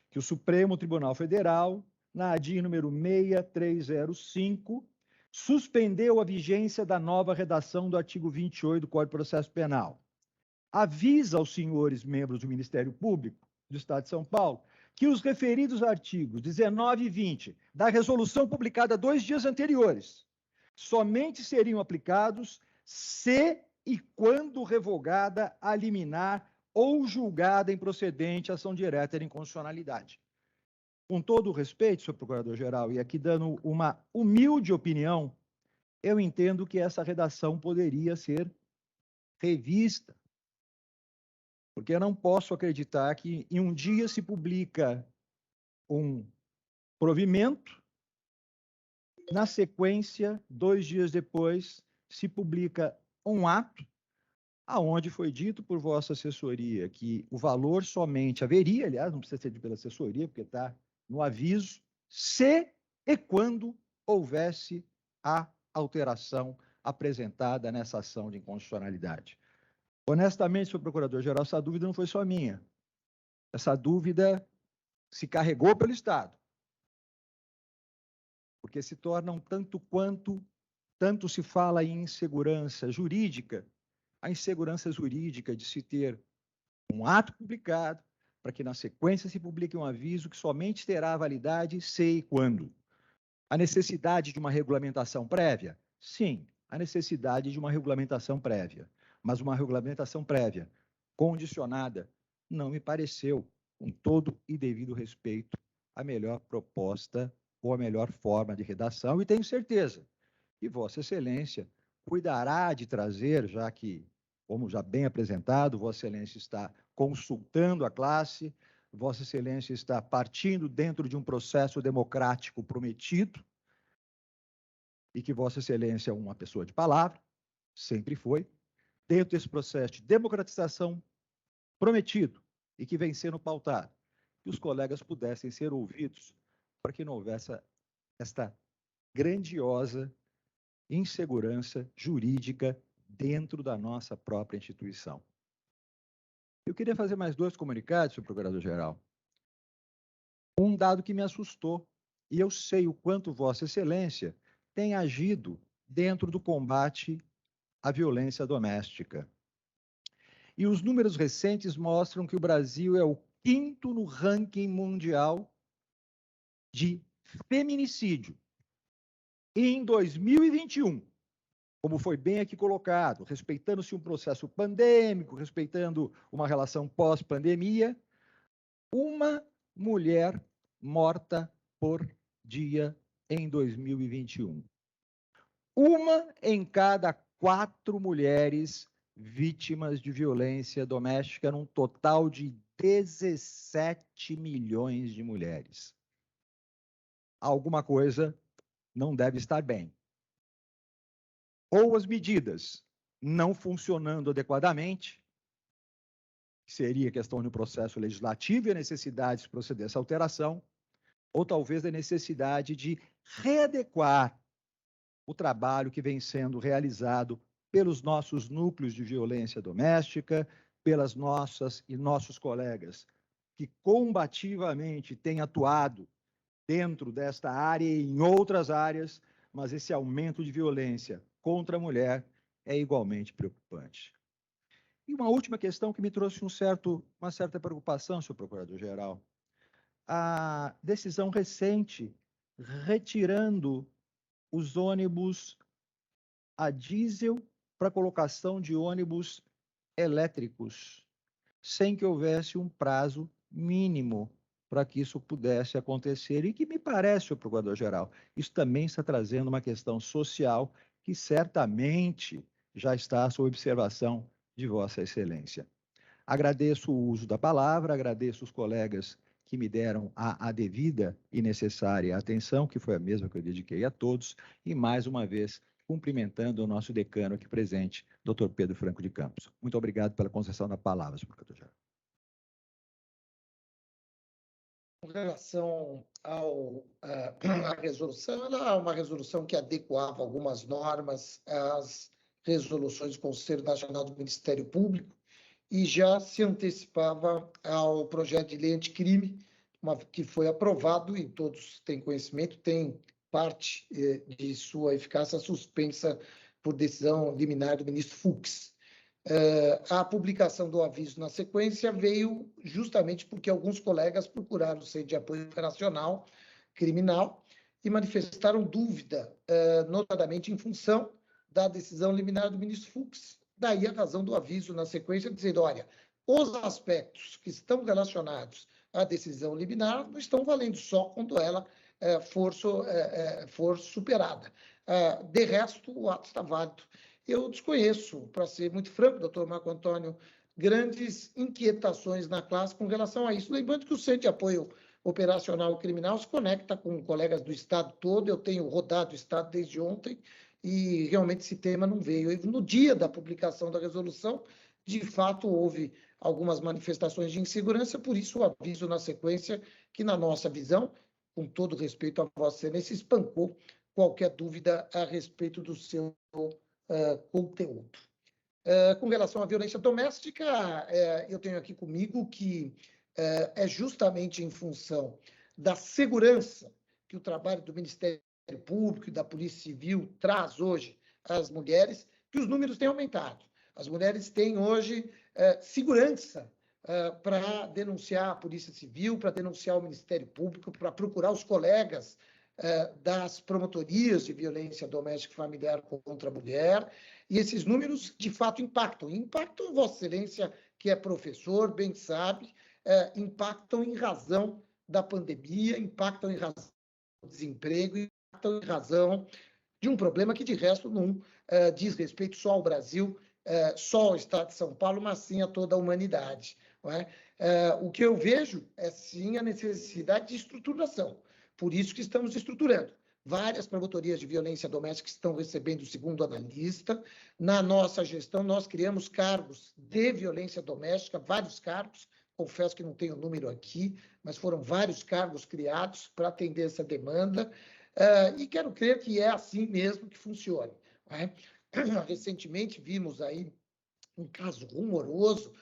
que o Supremo Tribunal Federal, na ADI número 6305, suspendeu a vigência da nova redação do artigo 28 do Código de Processo Penal. Avisa aos senhores membros do Ministério Público do Estado de São Paulo que os referidos artigos 19 e 20 da resolução publicada 2 dias anteriores somente seriam aplicados se e quando revogada a liminar ou julgada improcedente a ação direta de inconstitucionalidade. Com todo o respeito, senhor Procurador-Geral, e aqui dando uma humilde opinião, eu entendo que essa redação poderia ser revista. Porque eu não posso acreditar que em um dia se publica um provimento, na sequência, 2 dias depois, se publica um ato, aonde foi dito por vossa assessoria que o valor somente haveria, aliás, não precisa ser dito pela assessoria, porque está no aviso, se e quando houvesse a alteração apresentada nessa ação de inconstitucionalidade. Honestamente, senhor Procurador-Geral, essa dúvida não foi só minha. Essa dúvida se carregou pelo Estado. Porque se torna um tanto se fala em insegurança jurídica, a insegurança jurídica de se ter um ato publicado, para que na sequência se publique um aviso que somente terá validade se e quando. A necessidade de uma regulamentação prévia? Sim, a necessidade de uma regulamentação prévia. Mas uma regulamentação prévia condicionada não me pareceu, com todo e devido respeito, a melhor proposta ou a melhor forma de redação, e tenho certeza que Vossa Excelência cuidará de trazer, já que, como já bem apresentado, Vossa Excelência está consultando a classe, Vossa Excelência está partindo dentro de um processo democrático prometido, e que Vossa Excelência é uma pessoa de palavra, sempre foi, dentro desse processo de democratização prometido e que vem sendo pautado que os colegas pudessem ser ouvidos para que não houvesse esta grandiosa insegurança jurídica dentro da nossa própria instituição. Eu queria fazer mais 2 comunicados, senhor Procurador-Geral. Um dado que me assustou, e eu sei o quanto Vossa Excelência tem agido dentro do combate à violência doméstica. E os números recentes mostram que o Brasil é o 5º no ranking mundial de feminicídio. E em 2021, como foi bem aqui colocado, respeitando-se um processo pandêmico, respeitando uma relação pós-pandemia, uma mulher morta por dia em 2021. Uma em cada 4 mulheres vítimas de violência doméstica, num total de 17 milhões de mulheres. Alguma coisa não deve estar bem. Ou as medidas não funcionando adequadamente, seria questão de um processo legislativo e a necessidade de proceder a essa alteração, ou talvez a necessidade de readequar o trabalho que vem sendo realizado pelos nossos núcleos de violência doméstica, pelas nossas e nossos colegas que combativamente têm atuado dentro desta área e em outras áreas, mas esse aumento de violência contra a mulher é igualmente preocupante. E uma última questão que me trouxe uma certa preocupação, senhor Procurador-Geral. A decisão recente retirando os ônibus a diesel para colocação de ônibus elétricos, sem que houvesse um prazo mínimo para que isso pudesse acontecer. E que me parece, senhor Procurador-Geral, isso também está trazendo uma questão social que certamente já está sob observação de Vossa Excelência. Agradeço o uso da palavra, agradeço os colegas que me deram a devida e necessária atenção, que foi a mesma que eu dediquei a todos, e mais uma vez cumprimentando o nosso decano aqui presente, Dr. Pedro Franco de Campos. Muito obrigado pela concessão da palavra, senhor Procurador-Geral. Com relação à resolução, ela é uma resolução que adequava algumas normas às resoluções do Conselho Nacional do Ministério Público e já se antecipava ao projeto de lei anticrime, que foi aprovado e todos têm conhecimento, tem parte de sua eficácia suspensa por decisão liminar do ministro Fux. A publicação do aviso na sequência veio justamente porque alguns colegas procuraram o Centro de Apoio Operacional Criminal e manifestaram dúvida, notadamente em função da decisão liminar do ministro Fux. Daí a razão do aviso na sequência, dizendo, olha, os aspectos que estão relacionados à decisão liminar não estão valendo só quando ela for superada. De resto, o ato está válido. Eu desconheço, para ser muito franco, doutor Marco Antônio, grandes inquietações na classe com relação a isso. Lembrando que o Centro de Apoio Operacional Criminal se conecta com colegas do Estado todo, eu tenho rodado o Estado desde ontem, e realmente esse tema não veio. E no dia da publicação da resolução, de fato, houve algumas manifestações de insegurança, por isso o aviso na sequência, que na nossa visão, com todo respeito a Vossa Excelência, espancou qualquer dúvida a respeito do seu conteúdo. Com relação à violência doméstica, eu tenho aqui comigo que é justamente em função da segurança que o trabalho do Ministério Público e da Polícia Civil traz hoje às mulheres, que os números têm aumentado. As mulheres têm hoje segurança para denunciar a Polícia Civil, para denunciar o Ministério Público, para procurar os colegas das promotorias de violência doméstica e familiar contra a mulher, e esses números, de fato, impactam. Impactam, Vossa Excelência, que é professor, bem sabe, impactam em razão da pandemia, impactam em razão do desemprego, impactam em razão de um problema que, de resto, não diz respeito só ao Brasil, só ao Estado de São Paulo, mas sim a toda a humanidade. Não é? O que eu vejo é, sim, a necessidade de estruturação. Por isso que estamos estruturando. Várias promotorias de violência doméstica estão recebendo o segundo analista. Na nossa gestão, nós criamos cargos de violência doméstica, vários cargos, confesso que não tenho o número aqui, mas foram vários cargos criados para atender essa demanda, e quero crer que é assim mesmo que funciona. Né? Recentemente vimos aí um caso rumoroso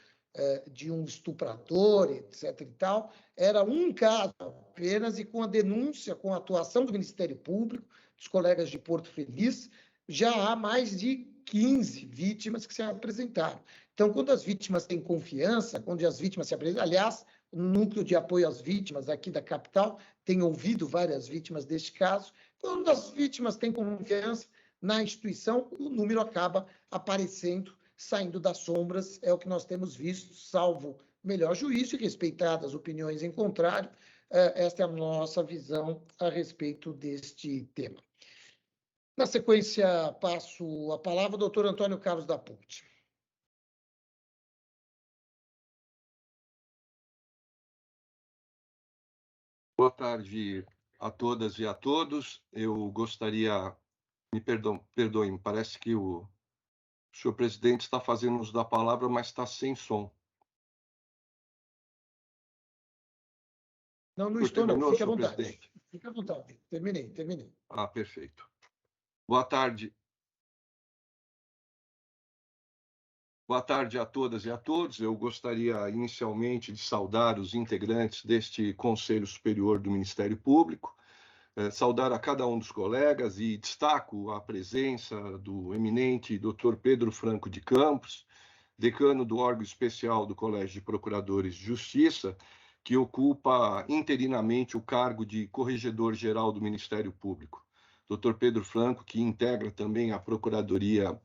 de um estuprador, etc. e tal. Era um caso apenas, e com a denúncia, com a atuação do Ministério Público, dos colegas de Porto Feliz, já há mais de 15 vítimas que se apresentaram. Então, quando as vítimas têm confiança, quando as vítimas se apresentam, aliás, o Núcleo de Apoio às Vítimas aqui da capital tem ouvido várias vítimas deste caso, quando as vítimas têm confiança na instituição, o número acaba aparecendo, saindo das sombras, é o que nós temos visto, salvo melhor juízo e respeitadas opiniões em contrário, esta é a nossa visão a respeito deste tema. Na sequência, passo a palavra ao doutor Antônio Carlos da Ponte. Boa tarde a todas e a todos. Eu gostaria, perdoem, parece que o senhor presidente está fazendo uso da palavra, mas está sem som. Não estou, não. Fique à vontade. Fique à vontade. Terminei. Ah, perfeito. Boa tarde. Boa tarde a todas e a todos. Eu gostaria inicialmente de saudar os integrantes deste Conselho Superior do Ministério Público, saudar a cada um dos colegas e destaco a presença do eminente Dr. Pedro Franco de Campos, decano do órgão especial do Colégio de Procuradores de Justiça, que ocupa interinamente o cargo de Corregedor-Geral do Ministério Público. Dr. Pedro Franco, que integra também a Procuradoria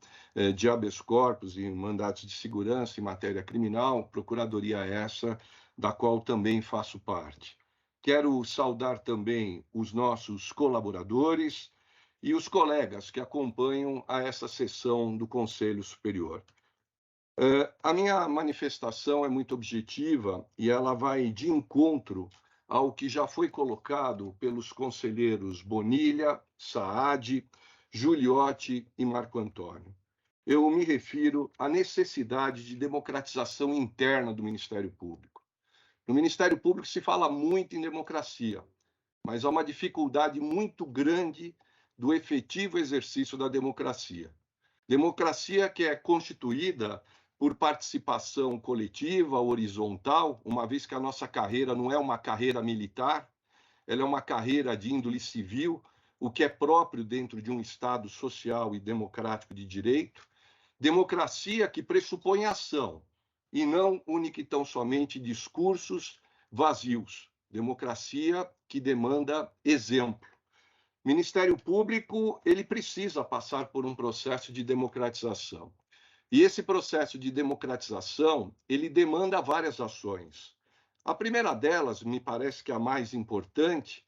de Habeas Corpus e mandatos de segurança em matéria criminal, procuradoria essa da qual também faço parte. Quero saudar também os nossos colaboradores e os colegas que acompanham a essa sessão do Conselho Superior. A minha manifestação é muito objetiva e ela vai de encontro ao que já foi colocado pelos conselheiros Bonilha, Saad, Giuliotti e Marco Antônio. Eu me refiro à necessidade de democratização interna do Ministério Público. No Ministério Público se fala muito em democracia, mas há uma dificuldade muito grande do efetivo exercício da democracia. Democracia que é constituída por participação coletiva, horizontal, uma vez que a nossa carreira não é uma carreira militar, ela é uma carreira de índole civil, o que é próprio dentro de um Estado social e democrático de direito. Democracia que pressupõe ação, e não única e tão somente discursos vazios. Democracia que demanda exemplo. O Ministério Público, ele precisa passar por um processo de democratização. E esse processo de democratização, ele demanda várias ações. A primeira delas, me parece que a mais importante,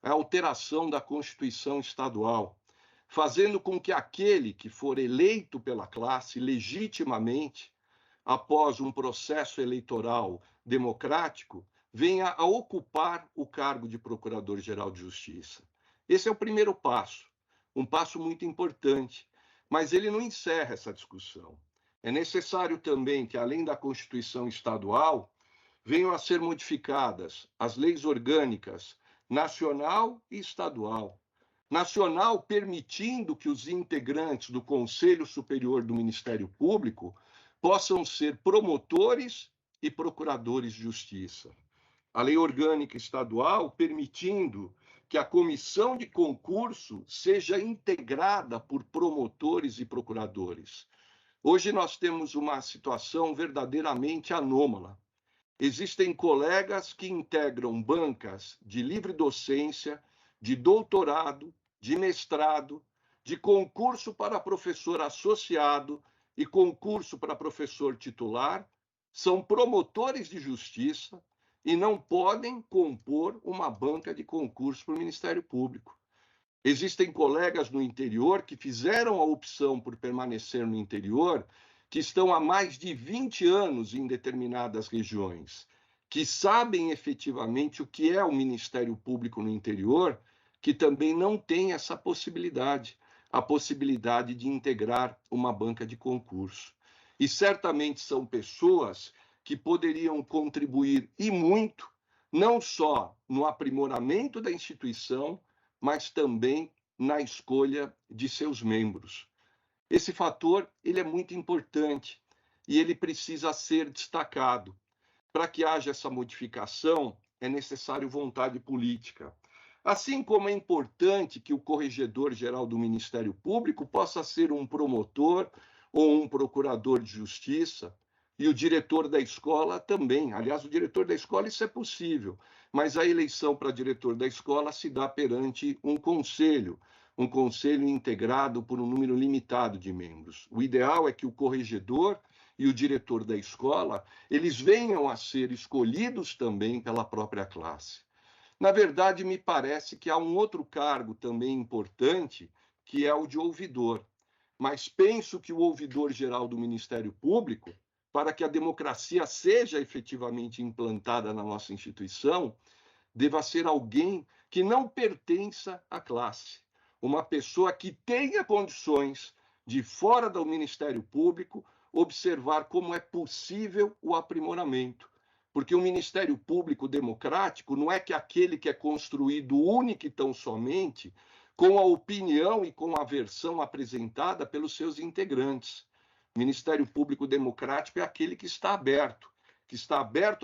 é a alteração da Constituição Estadual, fazendo com que aquele que for eleito pela classe legitimamente, após um processo eleitoral democrático, venha a ocupar o cargo de Procurador-Geral de Justiça. Esse é o primeiro passo, um passo muito importante. Mas ele não encerra essa discussão. É necessário também que, além da Constituição Estadual, venham a ser modificadas as leis orgânicas nacional e estadual. Nacional, permitindo que os integrantes do Conselho Superior do Ministério Público possam ser promotores e procuradores de justiça. A lei orgânica estadual, permitindo que a comissão de concurso seja integrada por promotores e procuradores. Hoje nós temos uma situação verdadeiramente anômala. Existem colegas que integram bancas de livre docência, de doutorado, de mestrado, de concurso para professor associado e concurso para professor titular, são promotores de justiça, e não podem compor uma banca de concurso para o Ministério Público. Existem colegas no interior que fizeram a opção por permanecer no interior, que estão há mais de 20 anos em determinadas regiões, que sabem efetivamente o que é o Ministério Público no interior, que também não tem essa possibilidade, a possibilidade de integrar uma banca de concurso. E certamente são pessoas que poderiam contribuir e muito, não só no aprimoramento da instituição, mas também na escolha de seus membros. Esse fator ele é muito importante e ele precisa ser destacado. Para que haja essa modificação, é necessário vontade política. Assim como é importante que o corregedor-geral do Ministério Público possa ser um promotor ou um procurador de justiça, e o diretor da escola também. Aliás, o diretor da escola isso é possível, mas a eleição para diretor da escola se dá perante um conselho integrado por um número limitado de membros. O ideal é que o corregedor e o diretor da escola, eles venham a ser escolhidos também pela própria classe. Na verdade, me parece que há um outro cargo também importante, que é o de ouvidor. Mas penso que o ouvidor-geral do Ministério Público, para que a democracia seja efetivamente implantada na nossa instituição, deva ser alguém que não pertença à classe. Uma pessoa que tenha condições de, fora do Ministério Público, observar como é possível o aprimoramento. Porque o Ministério Público democrático não é que aquele que é construído único e tão somente com a opinião e com a versão apresentada pelos seus integrantes. O Ministério Público democrático é aquele que está aberto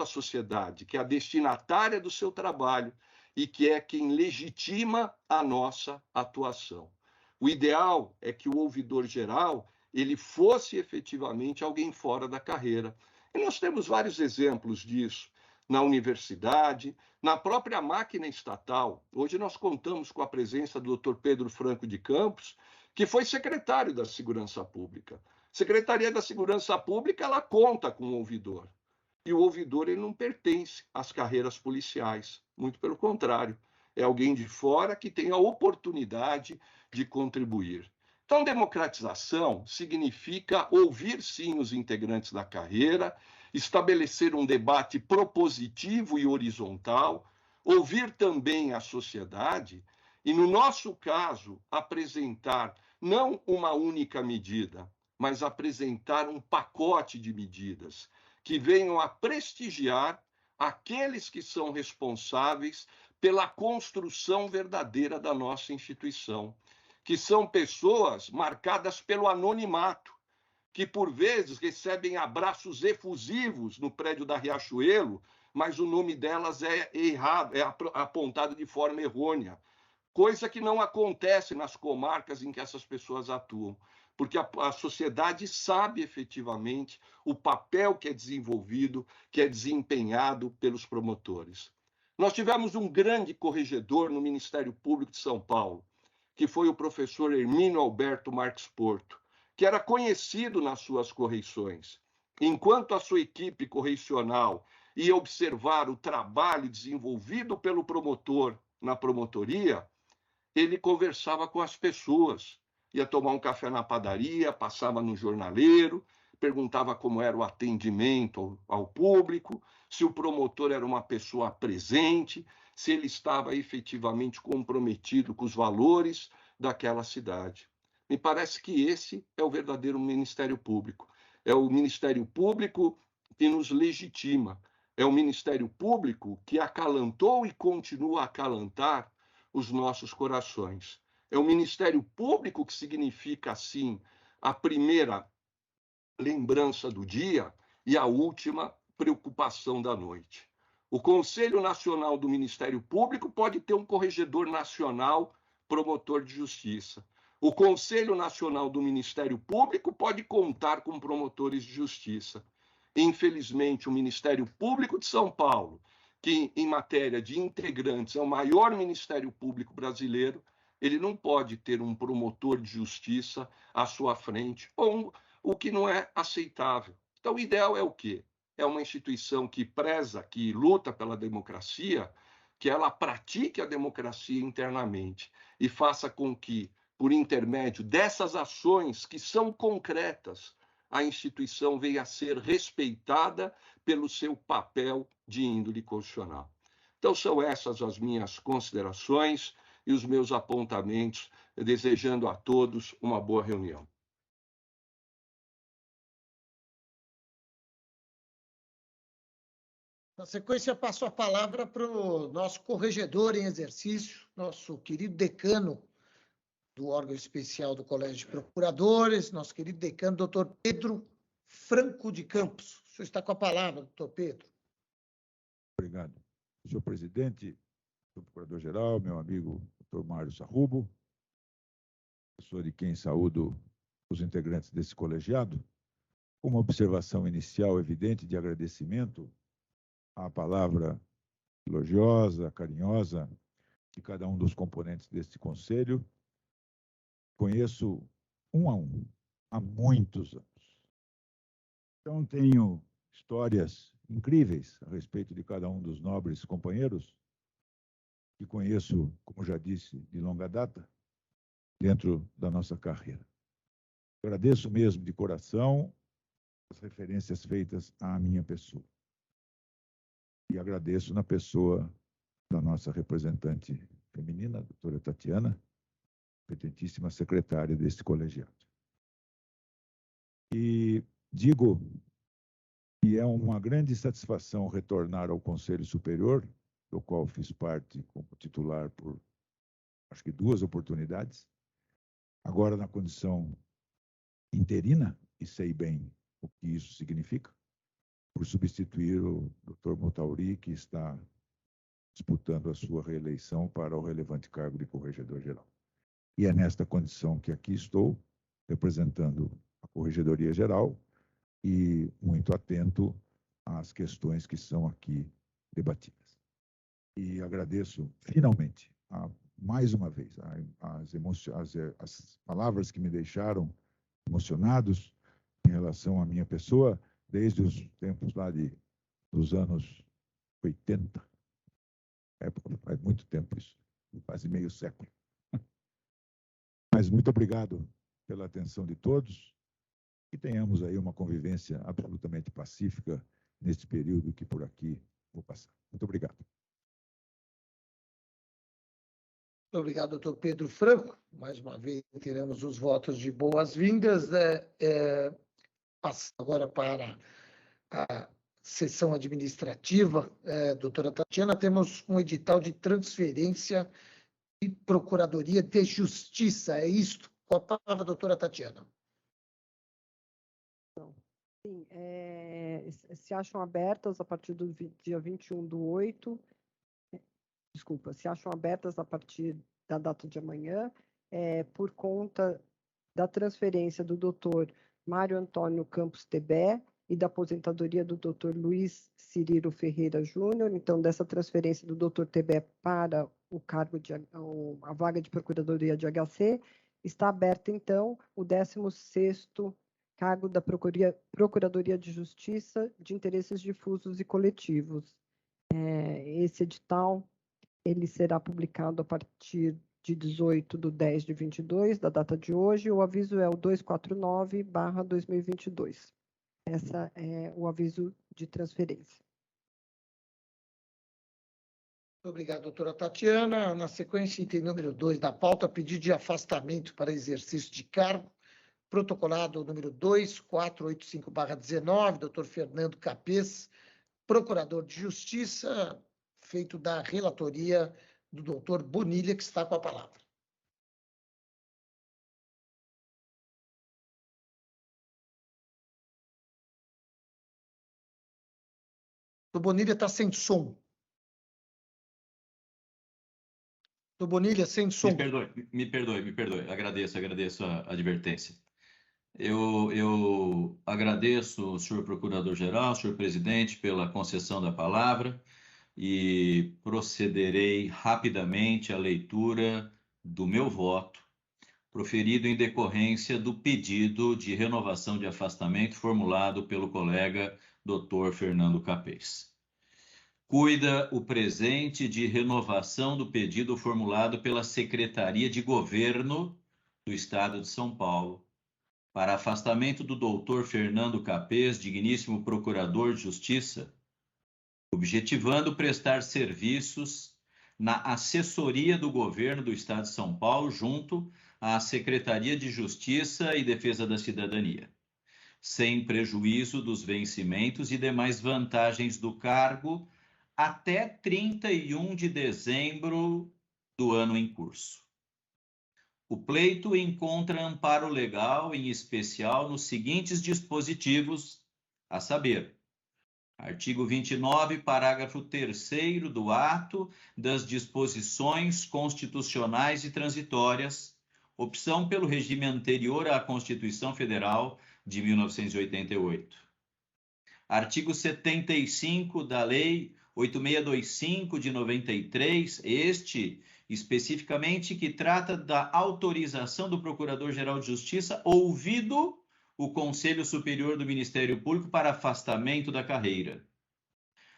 à sociedade, que é a destinatária do seu trabalho e que é quem legitima a nossa atuação. O ideal é que o ouvidor-geral ele fosse efetivamente alguém fora da carreira. E nós temos vários exemplos disso na universidade, na própria máquina estatal. Hoje nós contamos com a presença do Dr. Pedro Franco de Campos, que foi secretário da Segurança Pública. Secretaria da Segurança Pública, ela conta com o ouvidor. E o ouvidor ele não pertence às carreiras policiais, muito pelo contrário. É alguém de fora que tem a oportunidade de contribuir. Então, democratização significa ouvir, sim, os integrantes da carreira, estabelecer um debate propositivo e horizontal, ouvir também a sociedade e, no nosso caso, apresentar não uma única medida, mas apresentar um pacote de medidas que venham a prestigiar aqueles que são responsáveis pela construção verdadeira da nossa instituição, que são pessoas marcadas pelo anonimato, que por vezes recebem abraços efusivos no prédio da Riachuelo, mas o nome delas é errado, é apontado de forma errônea, coisa que não acontece nas comarcas em que essas pessoas atuam, porque a sociedade sabe efetivamente o papel que é desenvolvido, que é desempenhado pelos promotores. Nós tivemos um grande corregedor no Ministério Público de São Paulo, que foi o professor Hermínio Alberto Marques Porto, que era conhecido nas suas correições. Enquanto a sua equipe correicional ia observar o trabalho desenvolvido pelo promotor na promotoria, ele conversava com as pessoas, ia tomar um café na padaria, passava no jornaleiro, perguntava como era o atendimento ao público, se o promotor era uma pessoa presente, se ele estava efetivamente comprometido com os valores daquela cidade. Me parece que esse é o verdadeiro Ministério Público. É o Ministério Público que nos legitima. É o Ministério Público que acalantou e continua a acalantar os nossos corações. É o Ministério Público que significa, assim, a primeira lembrança do dia e a última preocupação da noite. O Conselho Nacional do Ministério Público pode ter um corregedor nacional promotor de justiça. O Conselho Nacional do Ministério Público pode contar com promotores de justiça. Infelizmente, o Ministério Público de São Paulo, que em matéria de integrantes é o maior Ministério Público brasileiro, ele não pode ter um promotor de justiça à sua frente, o que não é aceitável. Então, o ideal é o quê? É uma instituição que preza, que luta pela democracia, que ela pratique a democracia internamente e faça com que, por intermédio dessas ações que são concretas, a instituição venha a ser respeitada pelo seu papel de índole constitucional. Então, são essas as minhas considerações e os meus apontamentos, desejando a todos uma boa reunião. Na sequência, passo a palavra para o nosso corregedor em exercício, nosso querido decano do órgão especial do Colégio de Procuradores, nosso querido decano, doutor Pedro Franco de Campos. O senhor está com a palavra, doutor Pedro. Obrigado. Senhor presidente, senhor procurador-geral, meu amigo doutor Mário Sarrubo, pessoa de quem saúdo os integrantes desse colegiado, uma observação inicial evidente de agradecimento à palavra elogiosa, carinhosa de cada um dos componentes deste conselho. Conheço um a um, há muitos anos. Então, tenho histórias incríveis a respeito de cada um dos nobres companheiros, que conheço, como já disse, de longa data, dentro da nossa carreira. Agradeço mesmo de coração as referências feitas à minha pessoa. E agradeço na pessoa da nossa representante feminina, a doutora Tatiana, competentíssima secretária deste colegiado. E digo que é uma grande satisfação retornar ao Conselho Superior, do qual fiz parte como titular por, acho que 2 oportunidades, agora na condição interina, e sei bem o que isso significa, por substituir o Dr. Motauri, que está disputando a sua reeleição para o relevante cargo de corregedor-geral. E é nesta condição que aqui estou, representando a Corregedoria Geral e muito atento às questões que são aqui debatidas. E agradeço, finalmente, mais uma vez, as palavras que me deixaram emocionados em relação à minha pessoa, desde os tempos lá dos anos 80. Faz muito tempo isso, quase meio século. Mas muito obrigado pela atenção de todos e tenhamos aí uma convivência absolutamente pacífica neste período que por aqui vou passar. Muito obrigado. Muito obrigado, doutor Pedro Franco. Mais uma vez, teremos os votos de boas-vindas. Passo agora para a sessão administrativa. Doutora Tatiana, temos um edital de transferência de Procuradoria de Justiça. É isto? Com a palavra, doutora Tatiana. Sim, se acham abertas a partir do dia 21/8. Desculpa, se acham abertas a partir da data de amanhã, por conta da transferência do doutor Mário Antônio Campos Tebé e da aposentadoria do doutor Luiz Cirilo Ferreira Júnior. Então, dessa transferência do doutor Tebé para o cargo a vaga de Procuradoria de HC, está aberto, então, o 16º cargo da Procuradoria de Justiça de Interesses Difusos e Coletivos. Esse edital ele será publicado a partir de 18/10/22, da data de hoje. O aviso é o 249/2022. Esse é o aviso de transferência. Muito obrigado, doutora Tatiana. Na sequência, item número 2 da pauta, pedido de afastamento para exercício de cargo, protocolado número 2485/19, doutor Fernando Capês, procurador de Justiça, feito da relatoria do doutor Bonilha, que está com a palavra. O Bonilha está sem som. O Bonilha, sem som. Me perdoe. Agradeço a advertência. Eu agradeço o senhor procurador-geral, senhor presidente, pela concessão da palavra e procederei rapidamente à leitura do meu voto, proferido em decorrência do pedido de renovação de afastamento formulado pelo colega Dr. Fernando Capês. Cuida o presente de renovação do pedido formulado pela Secretaria de Governo do Estado de São Paulo para afastamento do doutor Fernando Capês, digníssimo Procurador de Justiça, objetivando prestar serviços na assessoria do Governo do Estado de São Paulo junto à Secretaria de Justiça e Defesa da Cidadania, sem prejuízo dos vencimentos e demais vantagens do cargo, até 31 de dezembro do ano em curso. O pleito encontra amparo legal, em especial, nos seguintes dispositivos, a saber, artigo 29, parágrafo 3º do ato das disposições constitucionais e transitórias, opção pelo regime anterior à Constituição Federal de 1988. Artigo 75 da Lei 8625 de 93, este especificamente que trata da autorização do Procurador-Geral de Justiça, ouvido o Conselho Superior do Ministério Público para afastamento da carreira.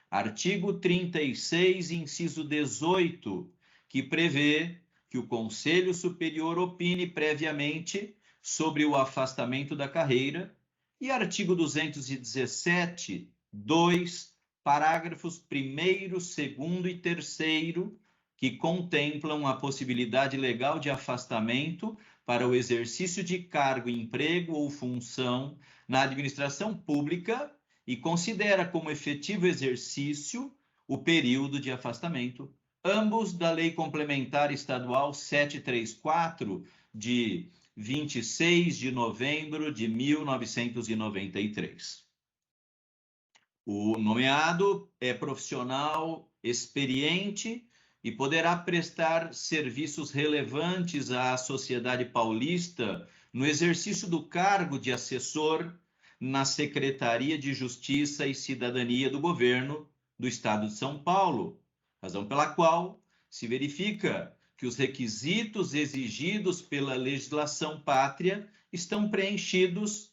Artigo 36, inciso 18, que prevê que o Conselho Superior opine previamente sobre o afastamento da carreira, e artigo 217, 2, parágrafos 1º, 2º e 3º, que contemplam a possibilidade legal de afastamento para o exercício de cargo, emprego ou função na administração pública e considera como efetivo exercício o período de afastamento, ambos da Lei Complementar Estadual 734, de 26 de novembro de 1993. O nomeado é profissional experiente e poderá prestar serviços relevantes à sociedade paulista no exercício do cargo de assessor na Secretaria de Justiça e Cidadania do Governo do Estado de São Paulo, razão pela qual se verifica que os requisitos exigidos pela legislação pátria estão preenchidos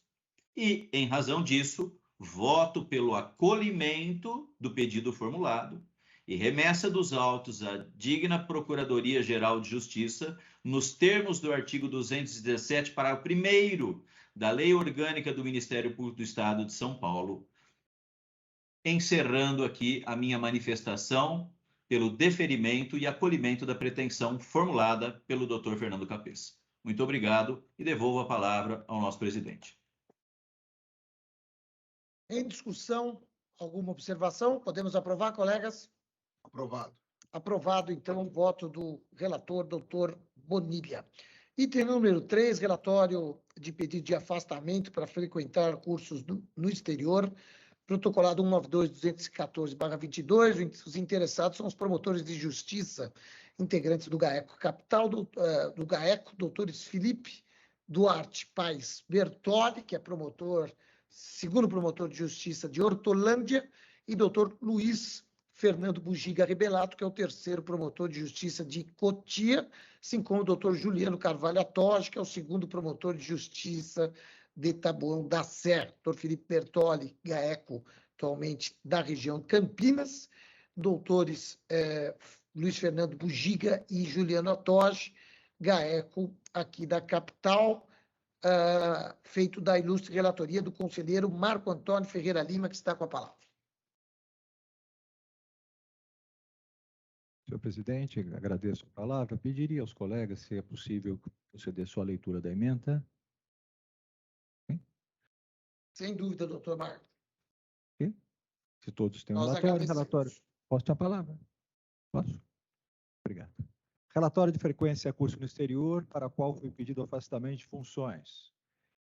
e, em razão disso, voto pelo acolhimento do pedido formulado e remessa dos autos à digna Procuradoria-Geral de Justiça, nos termos do artigo 217, parágrafo 1º da Lei Orgânica do Ministério Público do Estado de São Paulo, encerrando aqui a minha manifestação pelo deferimento e acolhimento da pretensão formulada pelo Dr. Fernando Capeça. Muito obrigado e devolvo a palavra ao nosso presidente. Em discussão, alguma observação? Podemos aprovar, colegas? Aprovado. Aprovado, então, o voto do relator, doutor Bonilha. Item número 3, relatório de pedido de afastamento para frequentar cursos no exterior, protocolado 192.214/22. Os interessados são os promotores de justiça, integrantes do GAECO Capital, do GAECO, doutores Felipe Duarte Paes Bertoli, que é segundo promotor de justiça de Hortolândia, e doutor Luiz Fernando Bugiga Rebelato, que é o terceiro promotor de justiça de Cotia, assim como o doutor Juliano Carvalho Atoge, que é o segundo promotor de justiça de Taboão da Serra. Doutor Felipe Bertoli, GAECO, atualmente da região Campinas, doutores Luiz Fernando Bugiga e Juliano Atoge, GAECO aqui da capital, feito da ilustre relatoria do conselheiro Marco Antônio Ferreira Lima, que está com a palavra. Senhor presidente, agradeço a palavra. Pediria aos colegas, se é possível, proceder só à leitura da ementa. Sim? Sem dúvida, doutor Marco. Sim? Se todos têm um Nós relatório. Posso ter a palavra? Posso? Obrigado. Relatório de frequência a curso no exterior, para a qual foi pedido afastamento de funções.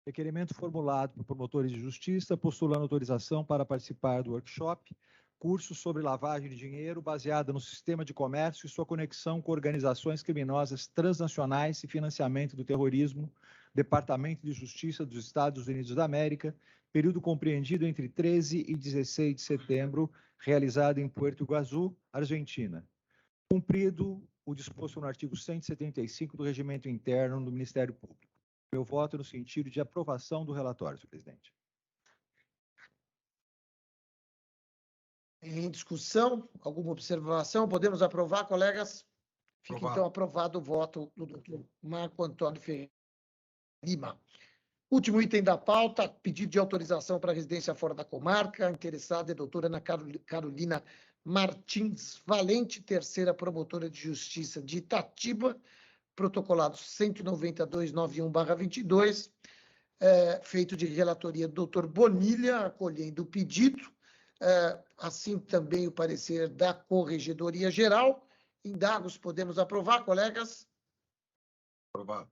Requerimento formulado por promotores de justiça, postulando autorização para participar do workshop, curso sobre lavagem de dinheiro baseada no sistema de comércio e sua conexão com organizações criminosas transnacionais e financiamento do terrorismo, Departamento de Justiça dos Estados Unidos da América, período compreendido entre 13 e 16 de setembro, realizado em Puerto Iguaçu, Argentina. Cumprido o disposto no artigo 175 do Regimento Interno do Ministério Público. Meu voto é no sentido de aprovação do relatório, senhor presidente. Em discussão, alguma observação? Podemos aprovar, colegas? Fica, Aprovado. então, aprovado o voto do doutor Marco Antônio Ferreira Lima. Último item da pauta, pedido de autorização para residência fora da comarca. A interessada é a doutora Ana Carolina Martins Valente, terceira promotora de justiça de Itatiba, protocolado 192.91/22. feito de relatoria do doutor Bonilha, acolhendo o pedido, assim também o parecer da Corregedoria Geral. Indagos, podemos aprovar, colegas? Aprovado.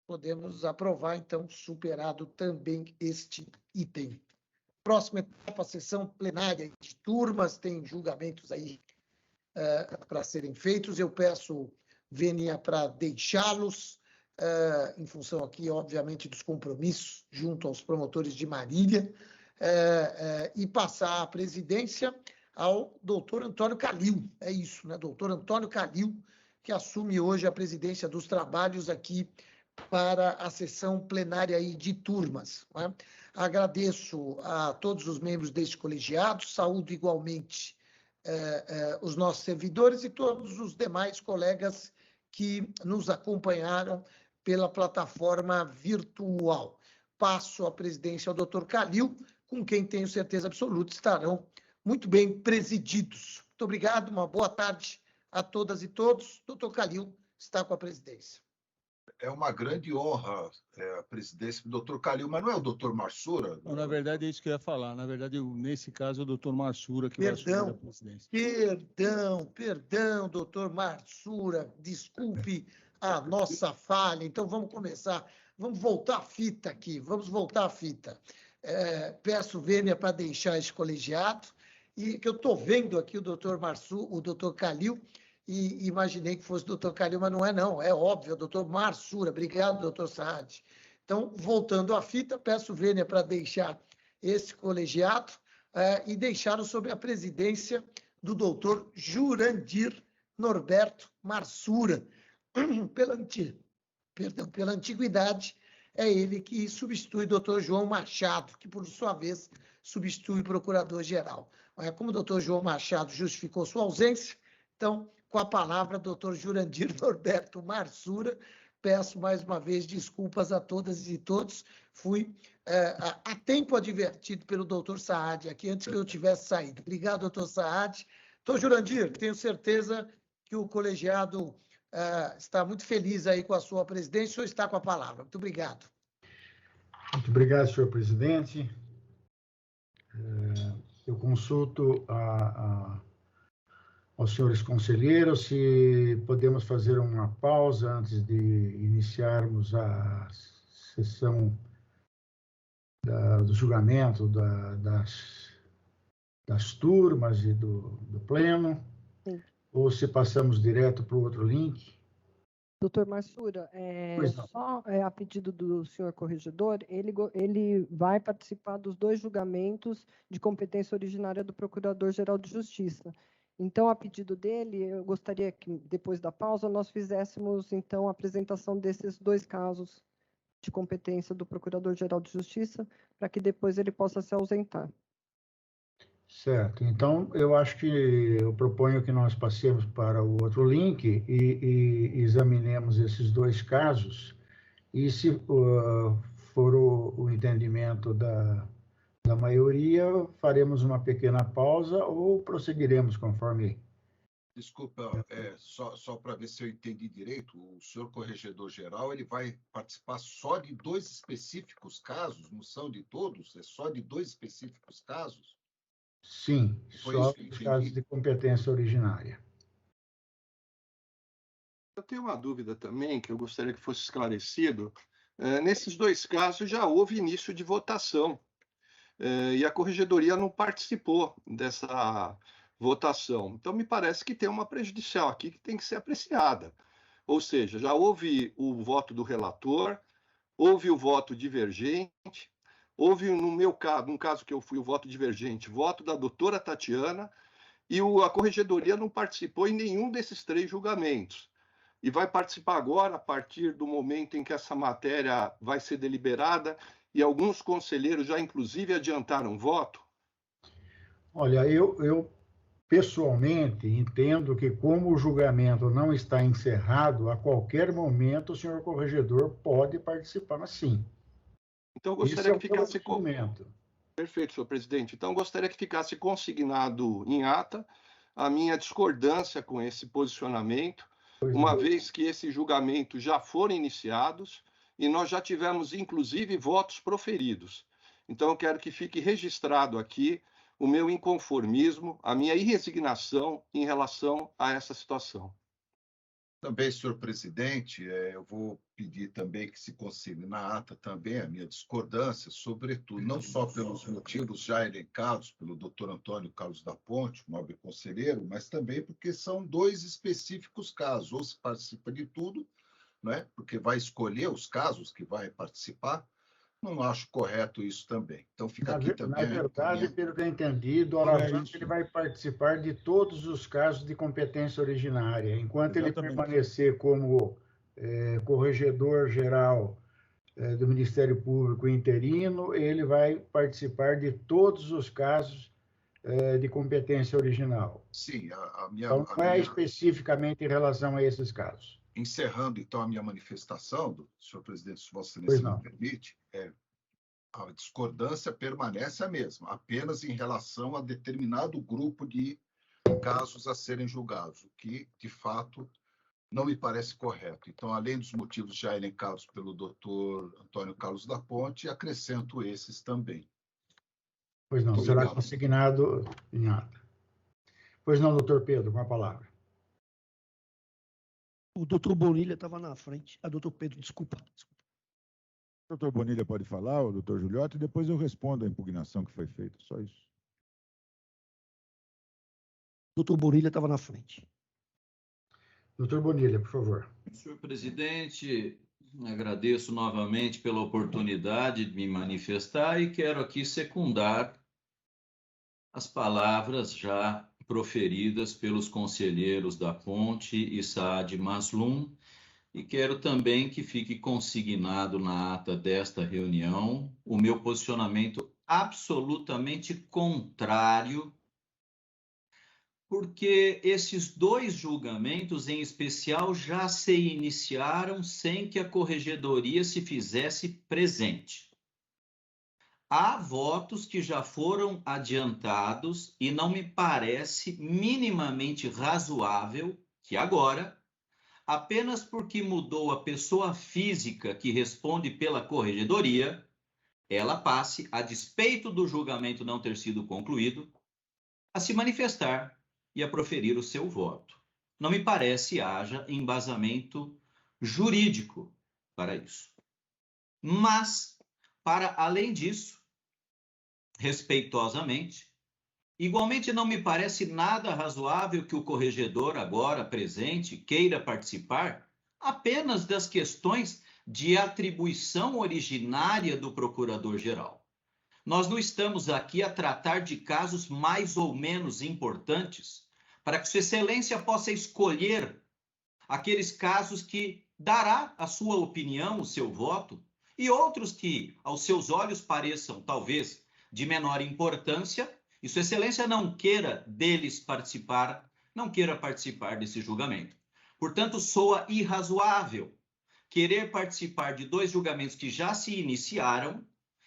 Podemos aprovar, então, superado também este item. Próxima etapa, sessão plenária de turmas, tem julgamentos aí para serem feitos. Eu peço, Vênia, para deixá-los, em função aqui, obviamente, dos compromissos junto aos promotores de Marília, e passar a presidência ao doutor Antônio Calil. É isso, né? Doutor Antônio Calil, que assume hoje a presidência dos trabalhos aqui para a sessão plenária aí de turmas, né? Agradeço a todos os membros deste colegiado, saúdo igualmente os nossos servidores e todos os demais colegas que nos acompanharam pela plataforma virtual. Passo a presidência ao doutor Calil, com quem tenho certeza absoluta estarão muito bem presididos. Muito obrigado, uma boa tarde a todas e todos. Doutor Calil está com a presidência. É uma grande honra a presidência do doutor Calil, mas não é o doutor Marsura? Não, na verdade, é isso que eu ia falar. Na verdade, nesse caso, é o doutor Marsura que vai assumir a presidência. Perdão, doutor Marsura, desculpe a nossa falha. Então, vamos começar. Vamos voltar a fita aqui, peço, Vênia, para deixar esse colegiado, e que eu estou vendo aqui o doutor Calil, e imaginei que fosse o doutor Calil, mas não é não, é óbvio, o doutor Marsura. Obrigado, doutor Saad. Então, voltando à fita, peço, Vênia, para deixar esse colegiado e deixá-lo sob a presidência do doutor Jurandir Norberto Marsura. Pela antiguidade, é ele que substitui o doutor João Machado, que, por sua vez, substitui o procurador-geral. Como o doutor João Machado justificou sua ausência, então, com a palavra, doutor Jurandir Norberto Marsura, peço mais uma vez desculpas a todas e todos. Fui a tempo advertido pelo doutor Saad aqui, antes que eu tivesse saído. Obrigado, doutor Saad. Doutor Jurandir, tenho certeza que o colegiado está muito feliz aí com a sua presidência. O senhor está com a palavra. Muito obrigado. Muito obrigado, senhor presidente. Eu consulto aos senhores conselheiros se podemos fazer uma pausa antes de iniciarmos a sessão do julgamento das turmas e do pleno. Sim. Ou se passamos direto para o outro link. Doutor Marsura, só a pedido do senhor corregedor, ele vai participar dos 2 julgamentos de competência originária do Procurador-Geral de Justiça. Então, a pedido dele, eu gostaria que, depois da pausa, nós fizéssemos, então, a apresentação desses 2 casos de competência do Procurador-Geral de Justiça, para que depois ele possa se ausentar. Certo. Então, eu proponho que nós passemos para o outro link e examinemos esses 2 casos, e se for o entendimento da maioria, faremos uma pequena pausa ou prosseguiremos conforme... Desculpa, só para ver se eu entendi direito, o senhor corregedor-geral ele vai participar só de 2 específicos casos, não são de todos? É só de 2 específicos casos? Sim, só os casos de competência originária. Eu tenho uma dúvida também, que eu gostaria que fosse esclarecido. Nesses 2 casos já houve início de votação, e a corregedoria não participou dessa votação. Então, me parece que tem uma prejudicial aqui que tem que ser apreciada. Ou seja, já houve o voto do relator, houve o voto divergente, houve, no caso que eu fui o voto divergente, voto da doutora Tatiana, e a corregedoria não participou em nenhum desses 3 julgamentos. E vai participar agora, a partir do momento em que essa matéria vai ser deliberada, e alguns conselheiros já, inclusive, adiantaram voto? Olha, eu pessoalmente entendo que, como o julgamento não está encerrado, a qualquer momento o senhor corregedor pode participar, sim. Então, eu gostaria que ficasse... Perfeito, senhor presidente. Então, eu gostaria que ficasse consignado em ata a minha discordância com esse posicionamento, uma vez que esses julgamentos já foram iniciados e nós já tivemos, inclusive, votos proferidos. Então, eu quero que fique registrado aqui o meu inconformismo, a minha irresignação em relação a essa situação. Também, senhor presidente, eu vou pedir também que se consigne na ata também a minha discordância, sobretudo, não só pelos motivos já elencados pelo doutor Antônio Carlos da Ponte, nobre conselheiro, mas também porque são dois específicos casos. Ou se participa de tudo, né, porque vai escolher os casos que vai participar. Não acho correto isso também. Então, fica aqui também... Na verdade, pelo que eu entendi, do Olavanco, ele vai participar de todos os casos de competência originária. Enquanto ele permanecer como corregedor geral do Ministério Público interino, ele vai participar de todos os casos de competência original. Sim, então, não é especificamente em relação a esses casos. Encerrando, então, a minha manifestação, senhor presidente, se Vossa Excelência me permite, a discordância permanece a mesma, apenas em relação a determinado grupo de casos a serem julgados, o que, de fato, não me parece correto. Então, além dos motivos já elencados pelo doutor Antônio Carlos da Ponte, acrescento esses também. Pois não, será consignado em ata. Pois não, doutor Pedro, com a palavra. O doutor Bonilha estava na frente. Doutor Pedro, desculpa. O doutor Bonilha pode falar, o doutor Giuliotti, e depois eu respondo a impugnação que foi feita. Só isso. O doutor Bonilha estava na frente. Doutor Bonilha, por favor. Senhor presidente, agradeço novamente pela oportunidade de me manifestar e quero aqui secundar as palavras já proferidas pelos conselheiros da Ponte e Saad Maslum, e quero também que fique consignado na ata desta reunião o meu posicionamento absolutamente contrário, porque esses dois julgamentos, em especial, já se iniciaram sem que a corregedoria se fizesse presente. Há votos que já foram adiantados e não me parece minimamente razoável que agora, apenas porque mudou a pessoa física que responde pela corregedoria, ela passe, a despeito do julgamento não ter sido concluído, a se manifestar e a proferir o seu voto. Não me parece haja embasamento jurídico para isso. Mas, para além disso, respeitosamente, igualmente não me parece nada razoável que o corregedor agora presente queira participar apenas das questões de atribuição originária do procurador-geral. Nós não estamos aqui a tratar de casos mais ou menos importantes para que Sua Excelência possa escolher aqueles casos que dará a sua opinião, o seu voto, e outros que, aos seus olhos, pareçam, talvez, de menor importância, e Sua Excelência não queira deles participar, não queira participar desse julgamento. Portanto, soa irrazoável querer participar de dois julgamentos que já se iniciaram,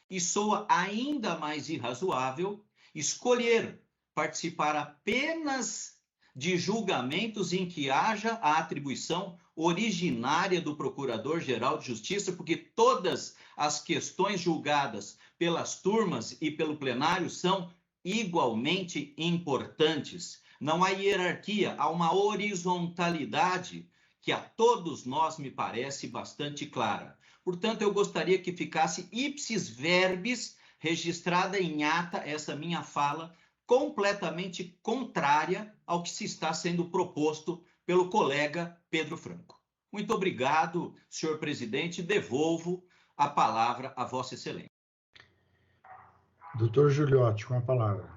e soa ainda mais irrazoável escolher participar apenas de julgamentos em que haja a atribuição originária do Procurador-Geral de Justiça, porque todas as questões julgadas pelas turmas e pelo plenário são igualmente importantes. Não há hierarquia, há uma horizontalidade que a todos nós me parece bastante clara. Portanto, eu gostaria que ficasse ipsis verbis registrada em ata essa minha fala completamente contrária ao que se está sendo proposto pelo colega Pedro Franco. Muito obrigado, senhor presidente. Devolvo a palavra a Vossa Excelência. Doutor Giuliotti, com a palavra.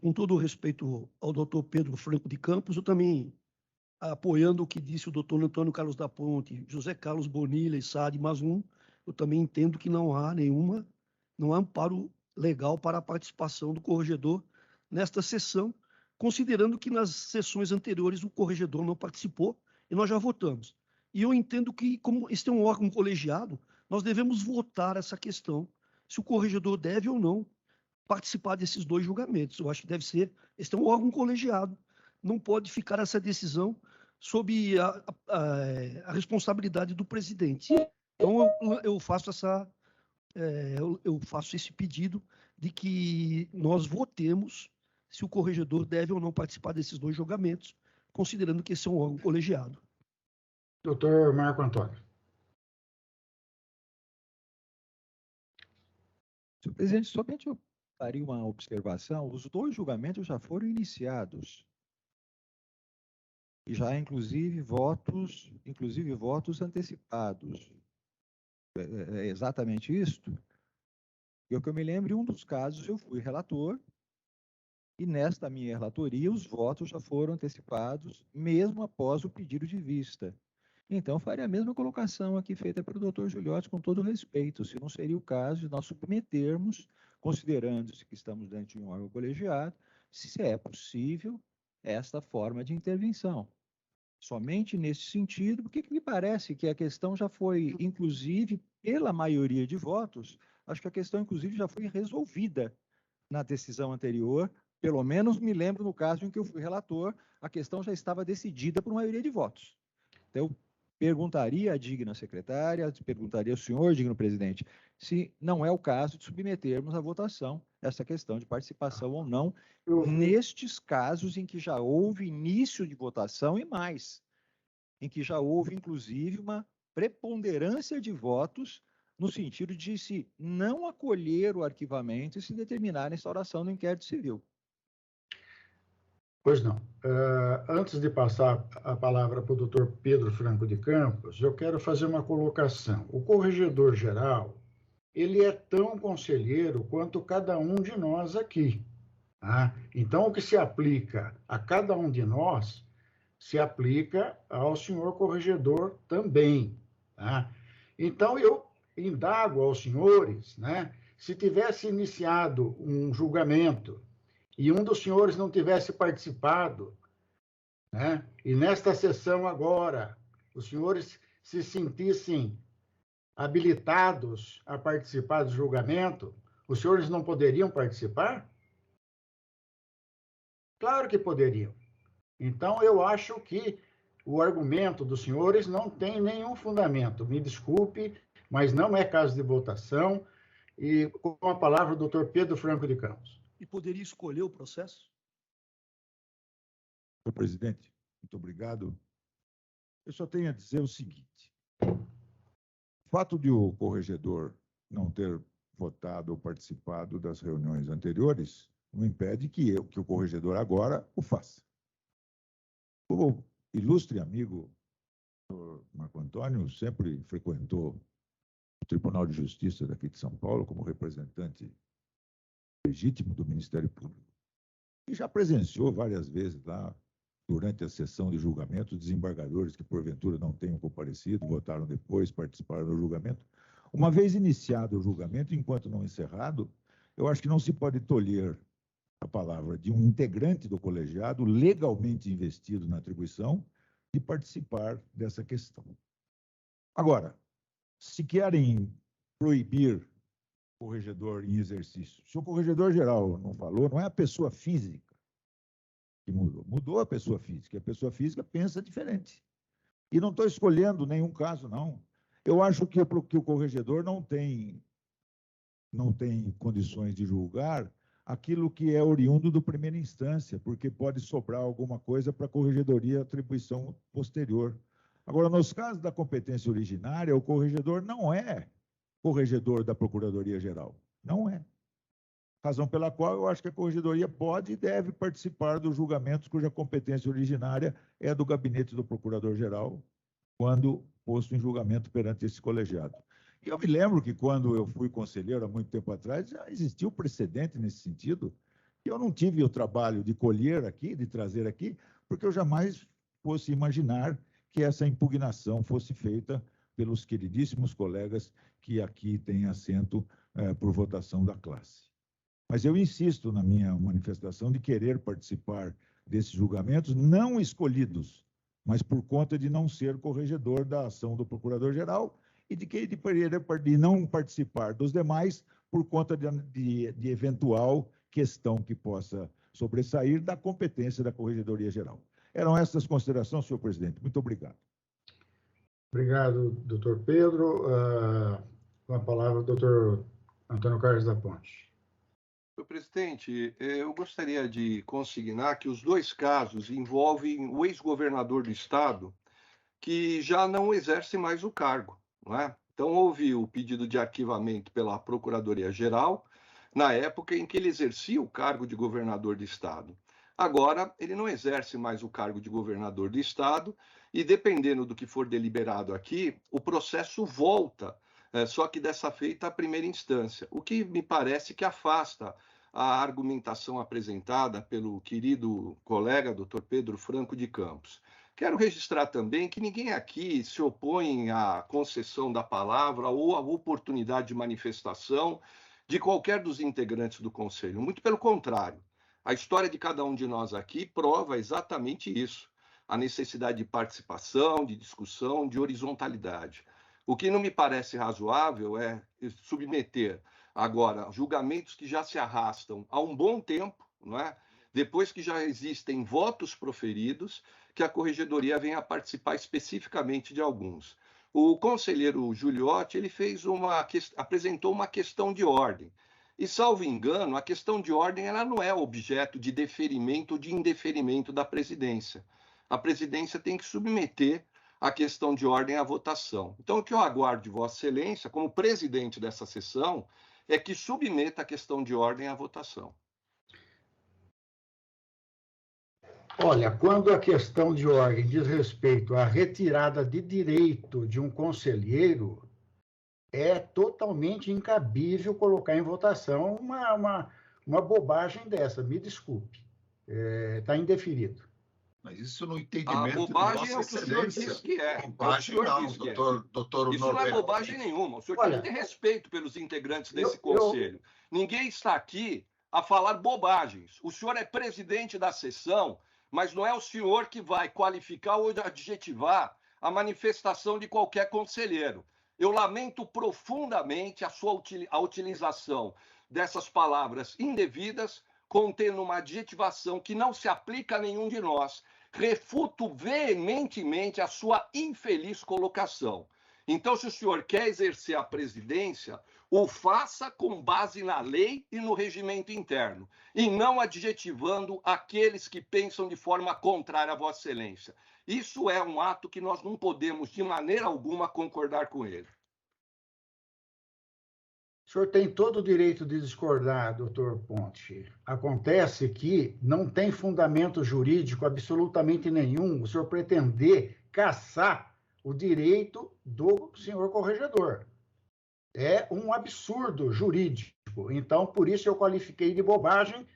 Com todo o respeito ao doutor Pedro Franco de Campos, eu também, apoiando o que disse o doutor Antônio Carlos da Ponte, José Carlos Bonilha e Saad Maslum, eu também entendo que não há amparo legal para a participação do corregedor nesta sessão, considerando que nas sessões anteriores o corregedor não participou e nós já votamos. E eu entendo que, como este é um órgão colegiado, nós devemos votar essa questão, se o corregedor deve ou não participar desses dois julgamentos. Eu acho que deve ser, este é um órgão colegiado, não pode ficar essa decisão sob a responsabilidade do presidente. Então, eu faço eu faço esse pedido de que nós votemos se o corregedor deve ou não participar desses 2 julgamentos, considerando que esse é um órgão colegiado. Doutor Marco Antônio. Senhor presidente, somente eu faria uma observação. Os 2 julgamentos já foram iniciados. E já, inclusive, votos antecipados. É exatamente isto? E o que eu me lembro, em um dos casos eu fui relator, e nesta minha relatoria os votos já foram antecipados, mesmo após o pedido de vista. Então, faria a mesma colocação aqui feita pelo doutor Giuliotti, com todo respeito, se não seria o caso de nós submetermos, considerando-se que estamos dentro de um órgão colegiado, se é possível esta forma de intervenção. Somente nesse sentido, porque me parece que a questão já foi, inclusive, pela maioria de votos, acho que a questão, inclusive, já foi resolvida na decisão anterior, pelo menos me lembro no caso em que eu fui relator, a questão já estava decidida por maioria de votos. Então, eu perguntaria à digna secretária, perguntaria ao senhor, digno presidente, se não é o caso de submetermos à votação essa questão de participação ou não, nestes casos em que já houve início de votação e mais, em que já houve, inclusive, uma preponderância de votos no sentido de se não acolher o arquivamento e se determinar a instauração do inquérito civil. Pois não. Antes de passar a palavra para o doutor Pedro Franco de Campos, eu quero fazer uma colocação. O corregedor-geral, ele é tão conselheiro quanto cada um de nós aqui. Tá? Então, o que se aplica a cada um de nós, se aplica ao senhor corregedor também. Tá? Então, eu indago aos senhores, né, se tivesse iniciado um julgamento e um dos senhores não tivesse participado, né, e nesta sessão agora, os senhores se sentissem habilitados a participar do julgamento, os senhores não poderiam participar? Claro que poderiam. Então, eu acho que o argumento dos senhores não tem nenhum fundamento. Me desculpe, mas não é caso de votação. E com a palavra, o doutor Pedro Franco de Campos. E poderia escolher o processo? Senhor presidente, muito obrigado. Eu só tenho a dizer o seguinte. O fato de o corregedor não ter votado ou participado das reuniões anteriores não impede que o corregedor agora o faça. O ilustre amigo, o Marco Antônio, sempre frequentou o Tribunal de Justiça daqui de São Paulo como representante legítimo do Ministério Público e já presenciou várias vezes lá, durante a sessão de julgamento, desembargadores que porventura não tenham comparecido, votaram depois, participaram do julgamento. Uma vez iniciado o julgamento, enquanto não encerrado, eu acho que não se pode tolher a palavra de um integrante do colegiado legalmente investido na atribuição de participar dessa questão. Agora, se querem proibir o corregedor em exercício, se o corregedor-geral não falou, não é a pessoa física que mudou, mudou a pessoa física, a pessoa física pensa diferente. E não estou escolhendo nenhum caso, não. Eu acho que o corregedor não tem condições de julgar aquilo que é oriundo do primeira instância, porque pode sobrar alguma coisa para a corregedoria atribuição posterior. Agora, nos casos da competência originária, o corregedor não é corregedor da Procuradoria-Geral. Não é. Razão pela qual eu acho que a corregedoria pode e deve participar dos julgamentos cuja competência originária é do gabinete do Procurador-Geral, quando posto em julgamento perante esse colegiado. E eu me lembro que quando eu fui conselheiro há muito tempo atrás, já existia um precedente nesse sentido, e eu não tive o trabalho de colher aqui, de trazer aqui, porque eu jamais fosse imaginar que essa impugnação fosse feita pelos queridíssimos colegas que aqui têm assento por votação da classe. Mas eu insisto na minha manifestação de querer participar desses julgamentos não escolhidos, mas por conta de não ser corregedor da ação do Procurador-Geral e de não participar dos demais por conta de eventual questão que possa sobressair da competência da Corregedoria-Geral. Eram essas considerações, senhor presidente. Muito obrigado. Obrigado, doutor Pedro. Com a palavra, o doutor Antônio Carlos da Ponte. Senhor presidente, eu gostaria de consignar que os dois casos envolvem o ex-governador do estado, que já não exerce mais o cargo, não é? Então, houve o pedido de arquivamento pela Procuradoria-Geral, na época em que ele exercia o cargo de governador do estado. Agora, ele não exerce mais o cargo de governador do estado e, dependendo do que for deliberado aqui, o processo volta, só que dessa feita à primeira instância, o que me parece que afasta a argumentação apresentada pelo querido colega Dr. Pedro Franco de Campos. Quero registrar também que ninguém aqui se opõe à concessão da palavra ou à oportunidade de manifestação de qualquer dos integrantes do Conselho. Muito pelo contrário, a história de cada um de nós aqui prova exatamente isso, a necessidade de participação, de discussão, de horizontalidade. O que não me parece razoável é submeter agora julgamentos que já se arrastam há um bom tempo, não é? Depois que já existem votos proferidos, que a Corregedoria venha a participar especificamente de alguns. O conselheiro Giuliotti ele apresentou uma questão de ordem. E, salvo engano, a questão de ordem ela não é objeto de deferimento ou de indeferimento da presidência. A presidência tem que submeter a questão de ordem à votação. Então, o que eu aguardo de Vossa Excelência, como presidente dessa sessão, é que submeta a questão de ordem à votação. Olha, quando a questão de ordem diz respeito à retirada de direito de um conselheiro, é totalmente incabível colocar em votação uma bobagem dessa, me desculpe. Está indeferido. Mas isso no entendimento a bobagem é o que o senhor diz que é. Bobagem não, doutor Isso não é bobagem nenhuma. O senhor tem que ter respeito pelos integrantes desse conselho. Ninguém está aqui a falar bobagens. O senhor é presidente da sessão, mas não é o senhor que vai qualificar ou adjetivar a manifestação de qualquer conselheiro. Eu lamento profundamente a utilização dessas palavras indevidas, contendo uma adjetivação que não se aplica a nenhum de nós. Refuto veementemente a sua infeliz colocação. Então, se o senhor quer exercer a presidência, o faça com base na lei e no regimento interno, e não adjetivando aqueles que pensam de forma contrária a Vossa Excelência. Isso é um ato que nós não podemos, de maneira alguma, concordar com ele. O senhor tem todo o direito de discordar, doutor Ponte. Acontece que não tem fundamento jurídico absolutamente nenhum o senhor pretender caçar o direito do senhor corregedor. É um absurdo jurídico. Então, por isso eu qualifiquei de bobagem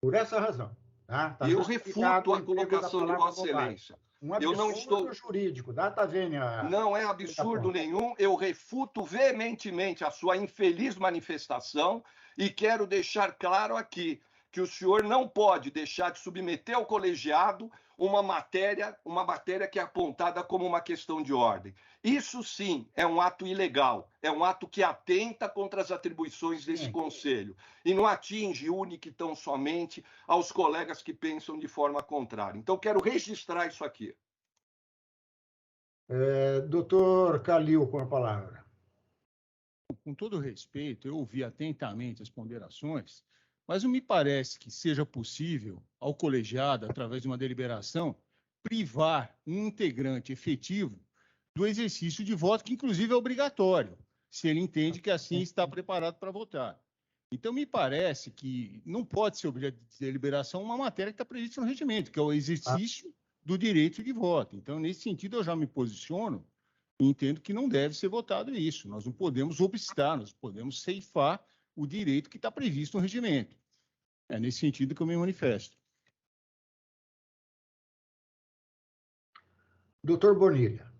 por essa razão. Tá? Eu refuto a colocação de Vossa Excelência. Um absurdo eu não estou jurídico, data vênia. Não é absurdo nenhum, eu refuto veementemente a sua infeliz manifestação e quero deixar claro aqui que o senhor não pode deixar de submeter ao colegiado uma matéria que é apontada como uma questão de ordem. Isso sim é um ato ilegal, é um ato que atenta contra as atribuições desse conselho e não atinge única e tão somente aos colegas que pensam de forma contrária. Então, quero registrar isso aqui. Doutor Calil, com a palavra. Com todo respeito, eu ouvi atentamente as ponderações, mas não me parece que seja possível, ao colegiado, através de uma deliberação, privar um integrante efetivo do exercício de voto, que inclusive é obrigatório, se ele entende que assim está preparado para votar. Então, me parece que não pode ser objeto de deliberação uma matéria que está prevista no regimento, que é o exercício do direito de voto. Então, nesse sentido, eu já me posiciono e entendo que não deve ser votado isso. Nós não podemos obstar, nós podemos ceifar o direito que está previsto no regimento. É nesse sentido que eu me manifesto. Doutor Bonilha.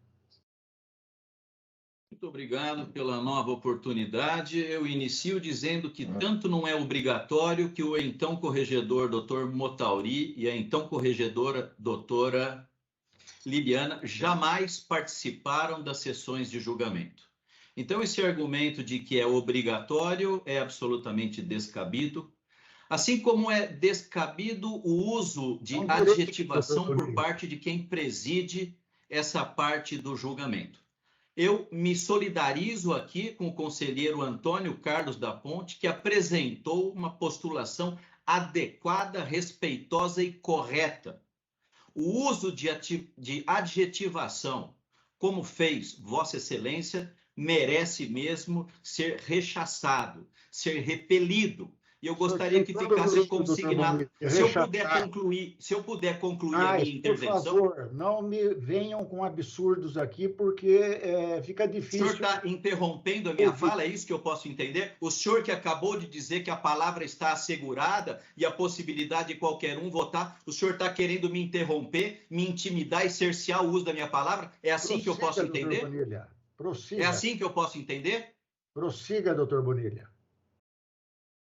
Muito obrigado pela nova oportunidade. Eu inicio dizendo que tanto não é obrigatório que o então corregedor Dr. Motauri e a então corregedora doutora Liliana jamais participaram das sessões de julgamento. Então, esse argumento de que é obrigatório é absolutamente descabido, assim como é descabido o uso de adjetivação por parte de quem preside essa parte do julgamento. Eu me solidarizo aqui com o conselheiro Antônio Carlos da Ponte, que apresentou uma postulação adequada, respeitosa e correta. O uso de adjetivação, como fez Vossa Excelência, merece mesmo ser rechaçado, ser repelido. E eu gostaria que ficasse consignado. Se eu puder concluir a minha intervenção. Por favor, não me venham com absurdos aqui, porque fica difícil. O senhor está interrompendo a minha fala, é isso que eu posso entender? O senhor que acabou de dizer que a palavra está assegurada e a possibilidade de qualquer um votar, o senhor está querendo me interromper, me intimidar e cercear o uso da minha palavra? É assim que eu posso entender? Bonilha, prossiga. É assim que eu posso entender? Prossiga, doutor Bonilha.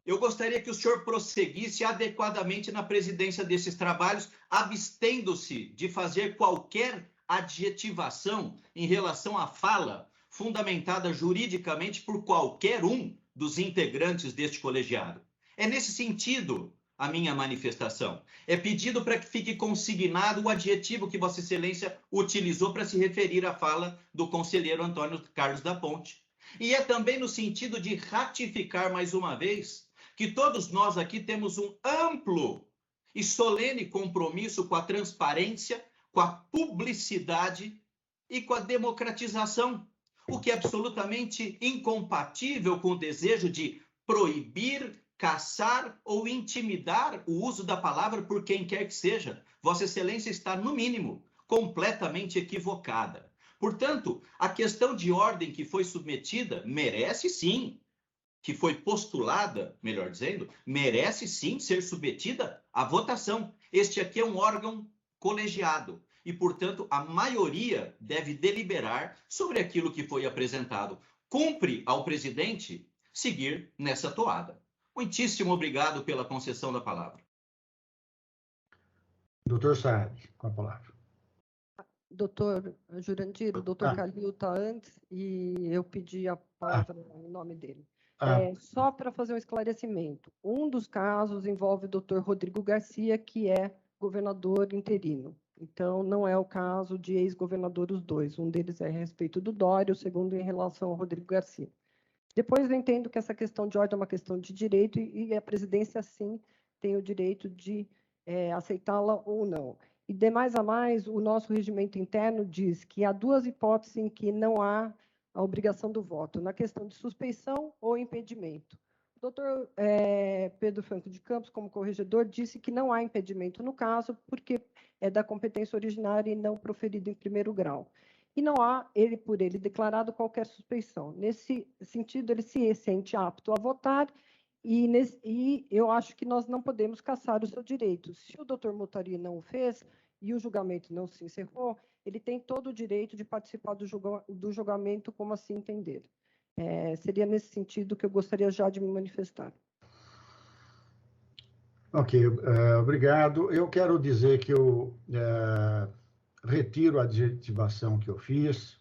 Eu gostaria que o senhor prosseguisse adequadamente na presidência desses trabalhos, abstendo-se de fazer qualquer adjetivação em relação à fala fundamentada juridicamente por qualquer um dos integrantes deste colegiado. É nesse sentido a minha manifestação. É pedido para que fique consignado o adjetivo que Vossa Excelência utilizou para se referir à fala do conselheiro Antônio Carlos da Ponte. E é também no sentido de ratificar mais uma vez que todos nós aqui temos um amplo e solene compromisso com a transparência, com a publicidade e com a democratização, o que é absolutamente incompatível com o desejo de proibir, caçar ou intimidar o uso da palavra por quem quer que seja. Vossa Excelência está, no mínimo, completamente equivocada. Portanto, a questão de ordem que foi submetida merece sim, que foi postulada, melhor dizendo, merece sim ser submetida à votação. Este aqui é um órgão colegiado e, portanto, a maioria deve deliberar sobre aquilo que foi apresentado. Cumpre ao presidente seguir nessa toada. Muitíssimo obrigado pela concessão da palavra. Doutor Saad, com a palavra. Doutor Jurandir, o doutor Calil está antes e eu pedi a palavra em nome dele. Só para fazer um esclarecimento, um dos casos envolve o doutor Rodrigo Garcia, que é governador interino. Então, não é o caso de ex-governador os dois. Um deles é a respeito do Dória, o segundo em relação ao Rodrigo Garcia. Depois, eu entendo que essa questão de ordem é uma questão de direito e a presidência, sim, tem o direito de aceitá-la ou não. E, demais a mais, o nosso regimento interno diz que há duas hipóteses em que não há a obrigação do voto, na questão de suspeição ou impedimento. O doutor Pedro Franco de Campos, como corregedor, disse que não há impedimento no caso, porque é da competência originária e não proferido em primeiro grau. E não há, por ele declarado, qualquer suspeição. Nesse sentido, ele se sente apto a votar e eu acho que nós não podemos caçar o seu direito. Se o doutor Mutari não o fez e o julgamento não se encerrou, ele tem todo o direito de participar do julgamento como assim entender. Seria nesse sentido que eu gostaria já de me manifestar. Ok, obrigado. Eu quero dizer que eu retiro a adjetivação que eu fiz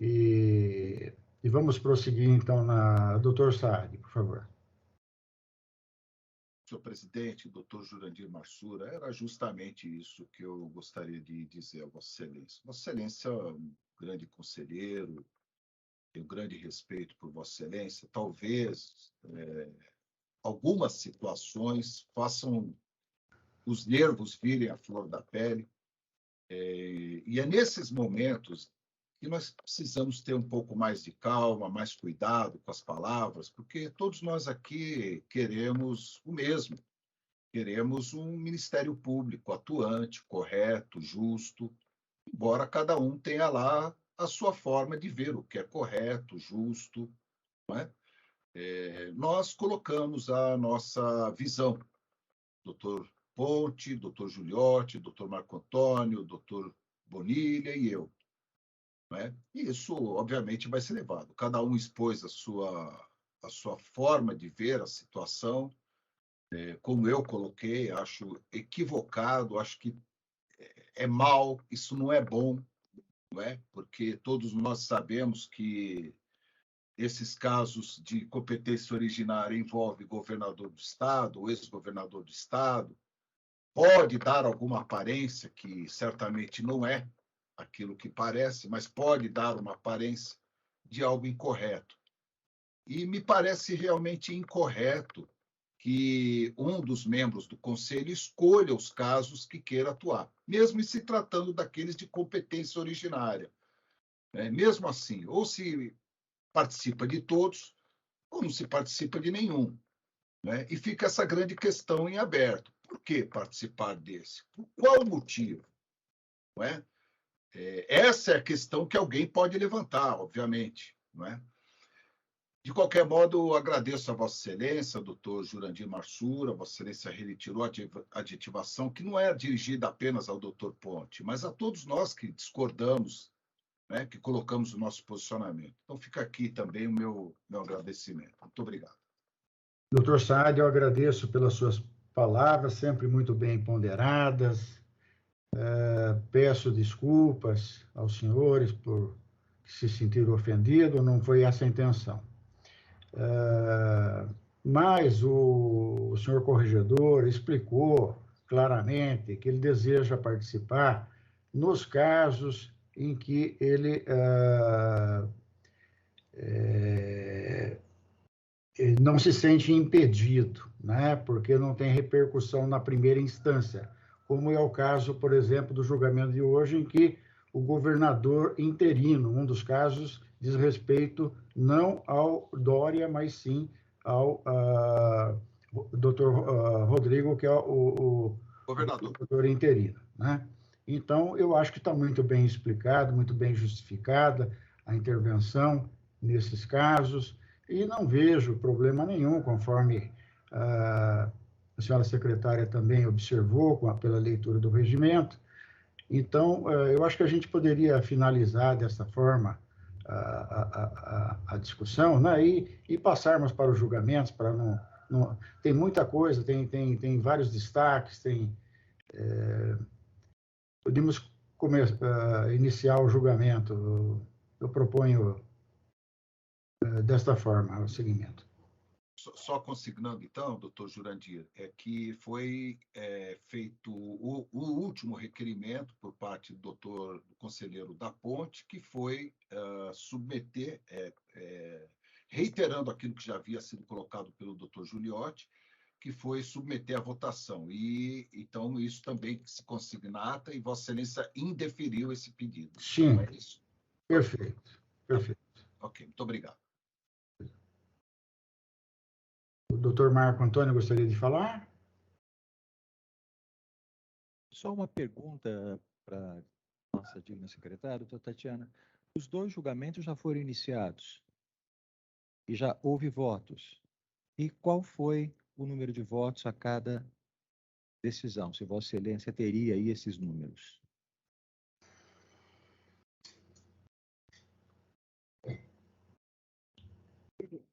e vamos prosseguir, então, doutor Saad, por favor. Senhor presidente, doutor Jurandir Marsura, era justamente isso que eu gostaria de dizer a Vossa Excelência. Vossa Excelência é um grande conselheiro, tenho grande respeito por Vossa Excelência. Talvez algumas situações façam os nervos virem à flor da pele, e é nesses momentos que nós precisamos ter um pouco mais de calma, mais cuidado com as palavras, porque todos nós aqui queremos o mesmo. Queremos um Ministério Público atuante, correto, justo, embora cada um tenha lá a sua forma de ver o que é correto, justo, não é? Nós colocamos a nossa visão. Doutor Ponte, doutor Giuliotti, doutor Marco Antônio, doutor Bonilha e eu. E isso, obviamente, vai ser levado. Cada um expôs a sua forma de ver a situação, como eu coloquei, acho equivocado, acho que é mal, isso não é bom, não é? Porque todos nós sabemos que esses casos de competência originária envolvem governador do Estado, ex-governador do Estado, pode dar alguma aparência, que certamente não é aquilo que parece, mas pode dar uma aparência de algo incorreto. E me parece realmente incorreto que um dos membros do conselho escolha os casos que queira atuar, mesmo se tratando daqueles de competência originária. Mesmo assim, ou se participa de todos, ou não se participa de nenhum. E fica essa grande questão em aberto. Por que participar desse? Por qual motivo? Essa é a questão que alguém pode levantar, obviamente. De qualquer modo, agradeço a Vossa Excelência, doutor Jurandir Marsura. Vossa Excelência retirou a adjetivação, que não é dirigida apenas ao doutor Ponte, mas a todos nós que discordamos, que colocamos o nosso posicionamento. Então, fica aqui também o meu agradecimento. Muito obrigado. Doutor Saad, eu agradeço pelas suas palavras, sempre muito bem ponderadas. Peço desculpas aos senhores por se sentir ofendido, não foi essa a intenção. Mas o senhor corregedor explicou claramente que ele deseja participar nos casos em que ele não se sente impedido, porque não tem repercussão na primeira instância, como é o caso, por exemplo, do julgamento de hoje, em que o governador interino, um dos casos, diz respeito não ao Dória, mas sim ao doutor Rodrigo, que é o governador interino. Então, eu acho que está muito bem explicado, muito bem justificada a intervenção nesses casos, e não vejo problema nenhum, conforme a senhora secretária também observou pela leitura do regimento. Então, eu acho que a gente poderia finalizar dessa forma a discussão, e passarmos para os julgamentos, para não tem muita coisa, tem vários destaques, podemos iniciar o julgamento. Eu proponho desta forma o seguimento. Só consignando, então, doutor Jurandir, que foi feito o último requerimento por parte do conselheiro da Ponte, que foi submeter, reiterando aquilo que já havia sido colocado pelo doutor Giuliotti, que foi submeter à votação. E, então, isso também se consignata, e Vossa Excelência indeferiu esse pedido. Sim, não é isso? Perfeito. Ok, muito obrigado. O doutor Marco Antônio gostaria de falar? Só uma pergunta para nossa digna secretária, doutora Tatiana. Os 2 julgamentos já foram iniciados e já houve votos. E qual foi o número de votos a cada decisão? Se Vossa Excelência teria aí esses números.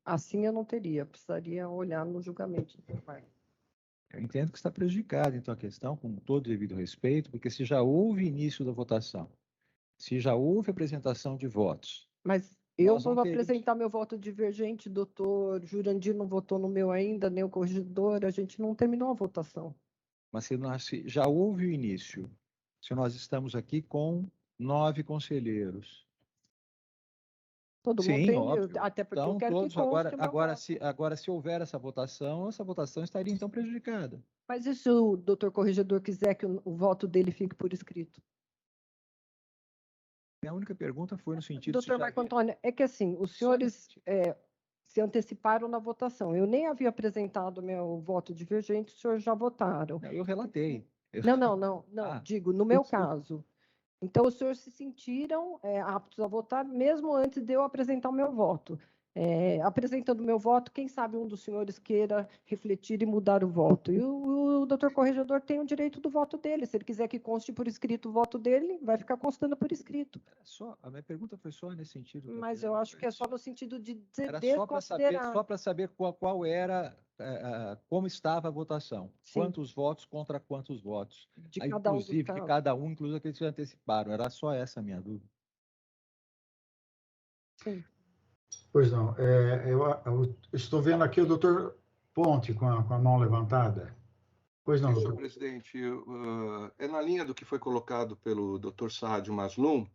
Assim eu não teria, precisaria olhar no julgamento. Eu entendo que está prejudicada, então, a questão, com todo devido respeito, porque se já houve início da votação, se já houve apresentação de votos... Mas eu vou apresentar meu voto divergente, doutor Jurandir não votou no meu ainda, nem o corregedor, a gente não terminou a votação. Mas se já houve o início, se nós estamos aqui com 9 conselheiros... Todo mundo tem, óbvio. Até porque então, eu quero todos, que conste agora, se houver essa votação estaria então prejudicada. Mas e se o doutor corregedor quiser que o voto dele fique por escrito? Minha única pergunta foi no sentido... Doutor Marco Antônio, é que assim, os senhores se anteciparam na votação. Eu nem havia apresentado meu voto divergente, os senhores já votaram. Não, eu relatei. Não, digo, no meu caso. Então, os senhores se sentiram aptos a votar, mesmo antes de eu apresentar o meu voto. Apresentando o meu voto, quem sabe um dos senhores queira refletir e mudar o voto. E o doutor corregedor tem o direito do voto dele. Se ele quiser que conste por escrito o voto dele, vai ficar constando por escrito. A minha pergunta foi só nesse sentido. Mas eu acho que é só no sentido de desconsiderar. Só para saber qual era, como estava a votação. Sim. Quantos votos contra quantos votos. De cada inclusive, inclusive aqueles que anteciparam. Era só essa a minha dúvida. Sim. Pois não. Eu estou vendo aqui o doutor Ponte com a mão levantada. Pois não, Senhor doutor. presidente, é na linha do que foi colocado pelo Dr. Saadio Mazlum,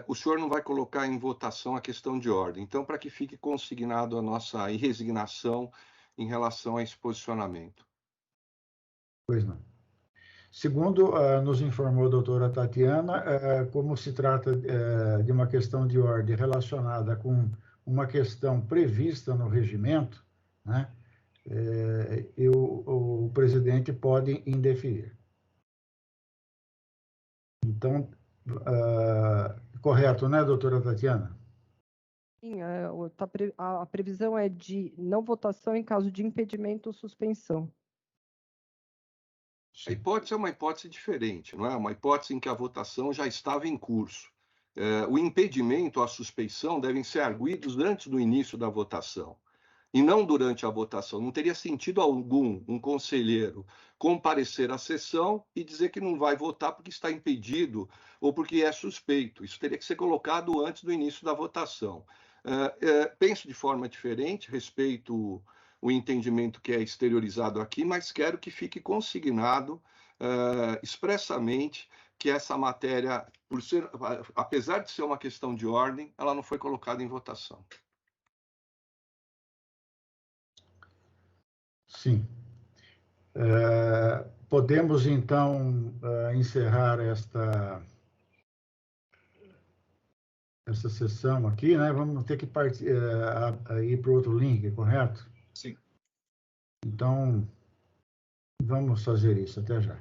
o senhor não vai colocar em votação a questão de ordem. Então, para que fique consignado a nossa resignação em relação a esse posicionamento. Pois não. Segundo nos informou a doutora Tatiana, como se trata de uma questão de ordem relacionada com uma questão prevista no regimento, né, o presidente pode indeferir. Então, correto, né, doutora Tatiana? Sim, a previsão é de não votação em caso de impedimento ou suspensão. A hipótese é uma hipótese diferente, não é? Uma hipótese em que a votação já estava em curso. O impedimento ou a suspeição devem ser arguidos antes do início da votação, e não durante a votação. Não teria sentido algum um conselheiro comparecer à sessão e dizer que não vai votar porque está impedido ou porque é suspeito. Isso teria que ser colocado antes do início da votação. Penso de forma diferente, respeito o entendimento que é exteriorizado aqui, mas quero que fique consignado expressamente que essa matéria, apesar de ser uma questão de ordem, ela não foi colocada em votação. Sim. Podemos, então, encerrar esta sessão aqui, né? Vamos ter que ir para o outro link, correto? Sim. Então, vamos fazer isso. Até já.